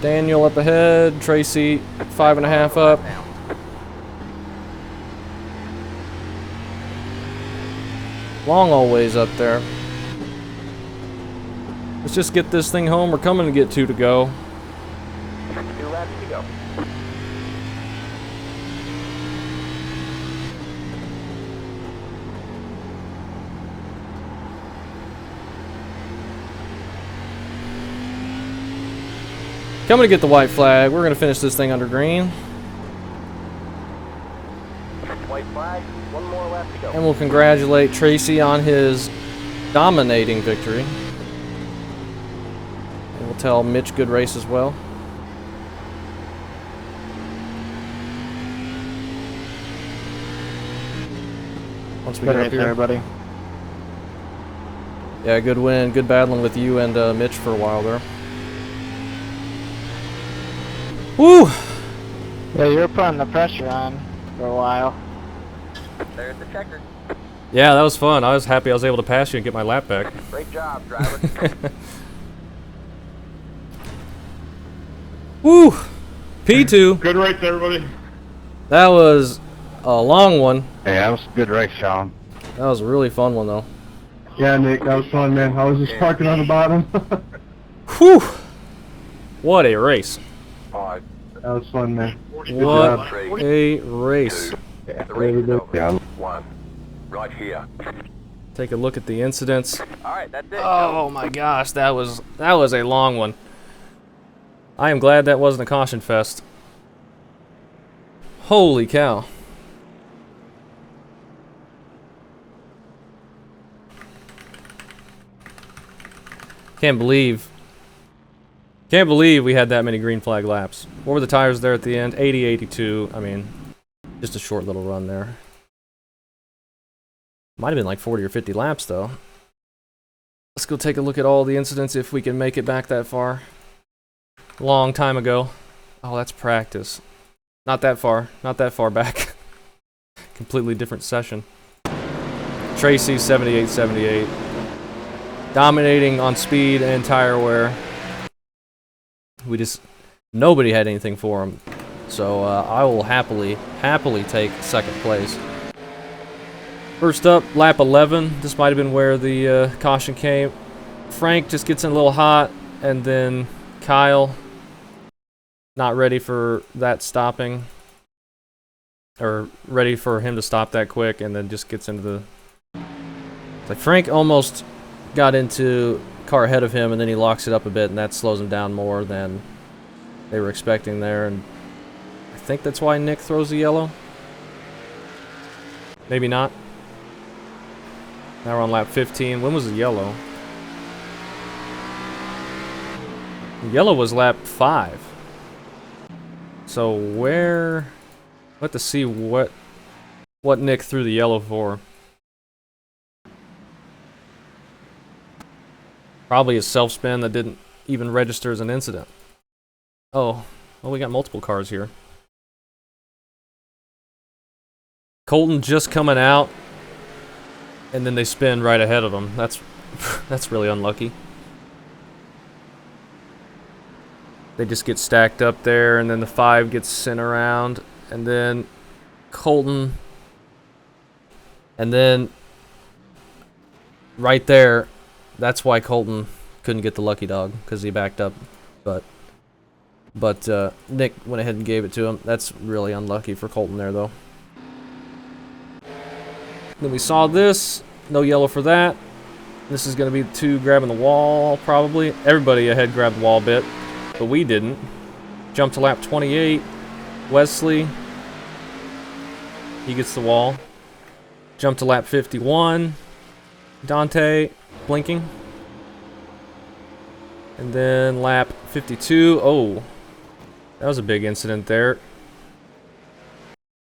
Daniel up ahead, Tracy 5.5 up. Long always up there. Let's just get this thing home. We're coming to get 2 to go. 2 laps to go. Coming to get the white flag. We're going to finish this thing under green. White flag, 1 more lap to go. And we'll congratulate Tracy on his dominating victory. And we'll tell Mitch good race as well. Once we get up here. everybody. Yeah, good win. Good battling with you and Mitch for a while there. Woo! Yeah, you were putting the pressure on for a while. There's the checker. Yeah, that was fun. I was happy I was able to pass you and get my lap back. Great job, driver. Woo! P2. Good race, everybody. That was a long one. Yeah, that was a good race, Sean. That was a really fun one, though. Yeah, Nick, that was fun, man. I was just parking on the bottom. Whew! What a race. 5. That was fun, man. What a race. The race is over. Yeah. 1. Right here. Take a look at the incidents. Alright, that's it. Oh my gosh, that was a long one. I am glad that wasn't a caution fest. Holy cow. Can't believe we had that many green flag laps. What were the tires there at the end? 80, 82. I mean, just a short little run there. Might have been like 40 or 50 laps, though. Let's go take a look at all the incidents if we can make it back that far. Long time ago. Oh, that's practice. Not that far. Not that far back. Completely different session. Tracy, 78-78. Dominating on speed and tire wear. Nobody had anything for him. So I will happily take second place. First up, lap 11. This might have been where the caution came. Frank just gets in a little hot, and then Kyle, not ready for that stopping, or ready for him to stop that quick, and then just gets into the... Like Frank almost got into car ahead of him, and then he locks it up a bit, and that slows him down more than they were expecting there, and I think that's why Nick throws the yellow. Maybe not. Now we're on lap 15. When was the yellow? The yellow was lap 5. So where... We'll have to see what Nick threw the yellow for. Probably a self-spin that didn't even register as an incident. Oh, well, we got multiple cars here. Colton just coming out, and then they spin right ahead of him. That's really unlucky. They just get stacked up there, and then the 5 gets sent around, and then Colton, and then right there, that's why Colton couldn't get the lucky dog, because he backed up, but Nick went ahead and gave it to him. That's really unlucky for Colton there, though. Then we saw this. No yellow for that. This is going to be 2 grabbing the wall, probably. Everybody ahead grabbed the wall a bit, but we didn't. Jump to lap 28. Wesley. He gets the wall. Jump to lap 51. Dante blinking. And then lap 52. Oh, that was a big incident there.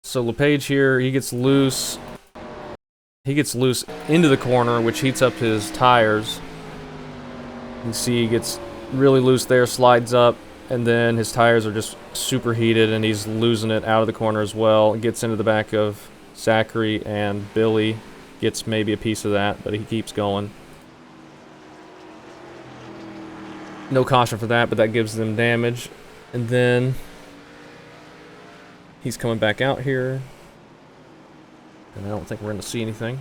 So LePage here, he gets loose. He gets loose into the corner, which heats up his tires. You can see he gets really loose there, slides up, and then his tires are just super heated, and he's losing it out of the corner as well. Gets into the back of Zachary, and Billy gets maybe a piece of that, but he keeps going. No caution for that, but that gives them damage. And then he's coming back out here. And I don't think we're going to see anything.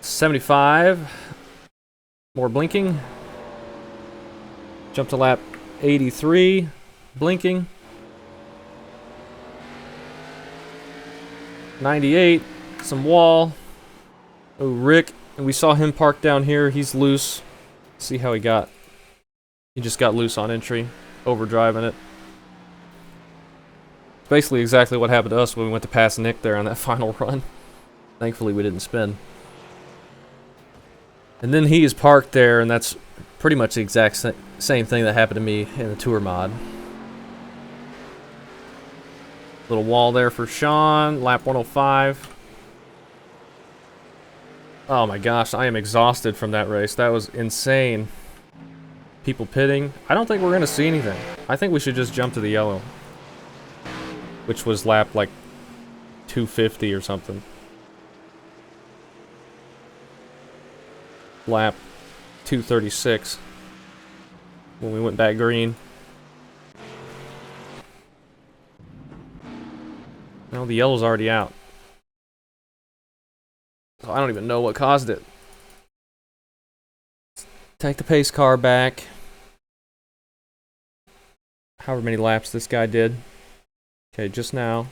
75. More blinking. Jump to lap 83. Blinking. 98. Some wall. Oh, Rick. And we saw him parked down here. He's loose. See how he got. He just got loose on entry. Overdriving it. Basically exactly what happened to us when we went to pass Nick there on that final run. Thankfully we didn't spin. And then he is parked there, and that's pretty much the exact same thing that happened to me in the tour mod. Little wall there for Sean, lap 105. Oh my gosh, I am exhausted from that race. That was insane. People pitting. I don't think we're going to see anything. I think we should just jump to the yellow. Which was lap like 250 or something. Lap 236 when we went back green. No, the yellow's already out. So I don't even know what caused it. Take the pace car back. However many laps this guy did. Okay, just now.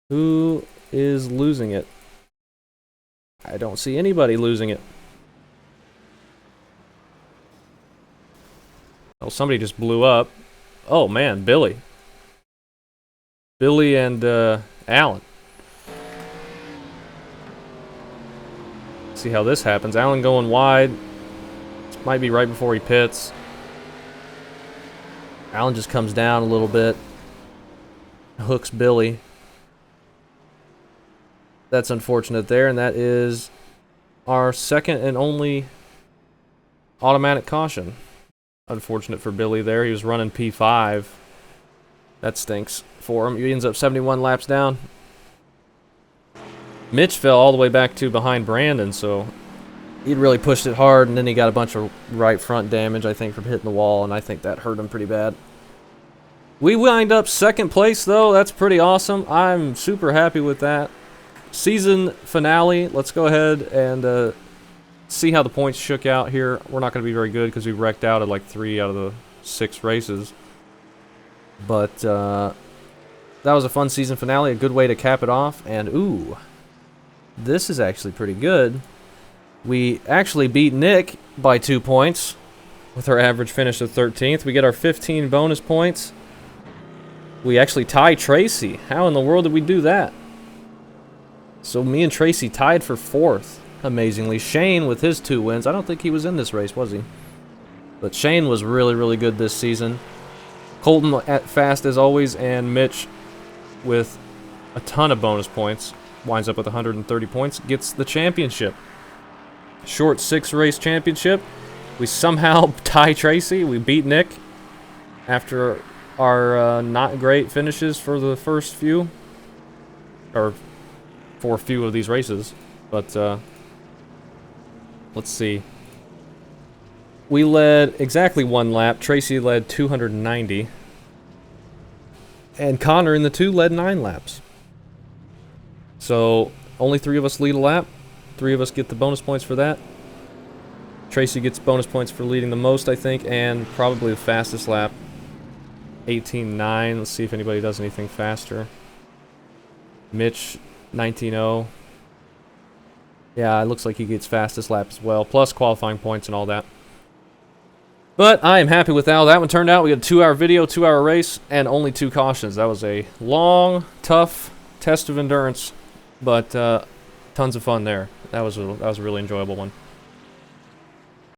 Who is losing it? I don't see anybody losing it. Oh, somebody just blew up. Oh man, Billy. Billy and Alan. See how this happens. Alan going wide. This might be right before he pits. Alan just comes down a little bit. Hooks Billy. That's unfortunate there, and that is our second and only automatic caution. Unfortunate for Billy there. He was running P5. That stinks for him. He ends up 71 laps down. Mitch fell all the way back to behind Brandon, so he'd really pushed it hard, and then he got a bunch of right front damage, I think, from hitting the wall, and I think that hurt him pretty bad. We wind up second place, though. That's pretty awesome. I'm super happy with that. Season finale. Let's go ahead and see how the points shook out here. We're not going to be very good because we wrecked out at like 3 out of the 6 races. But that was a fun season finale. A good way to cap it off. And, ooh, this is actually pretty good. We actually beat Nick by 2 points with our average finish of 13th. We get our 15 bonus points. We actually tie Tracy. How in the world did we do that? So me and Tracy tied for 4th, amazingly. Shane with his 2 wins. I don't think he was in this race, was he? But Shane was really, really good this season. Colton at fast as always, and Mitch with a ton of bonus points. Winds up with 130 points. Gets the championship. Short 6-race championship. We somehow tie Tracy. We beat Nick after our not great finishes for the first few, or for a few of these races. But let's see. We led exactly 1 lap. Tracy led 290. And Connor in the 2 led 9 laps. So only 3 of us lead a lap. 3 of us get the bonus points for that. Tracy gets bonus points for leading the most, I think, and probably the fastest lap. 18.9. Let's see if anybody does anything faster. Mitch, 19.0. Yeah, it looks like he gets fastest lap as well, plus qualifying points and all that. But I am happy with how that one turned out. We had a 2-hour video, 2-hour race, and only 2 cautions. That was a long, tough test of endurance, but tons of fun there. That was a really enjoyable one.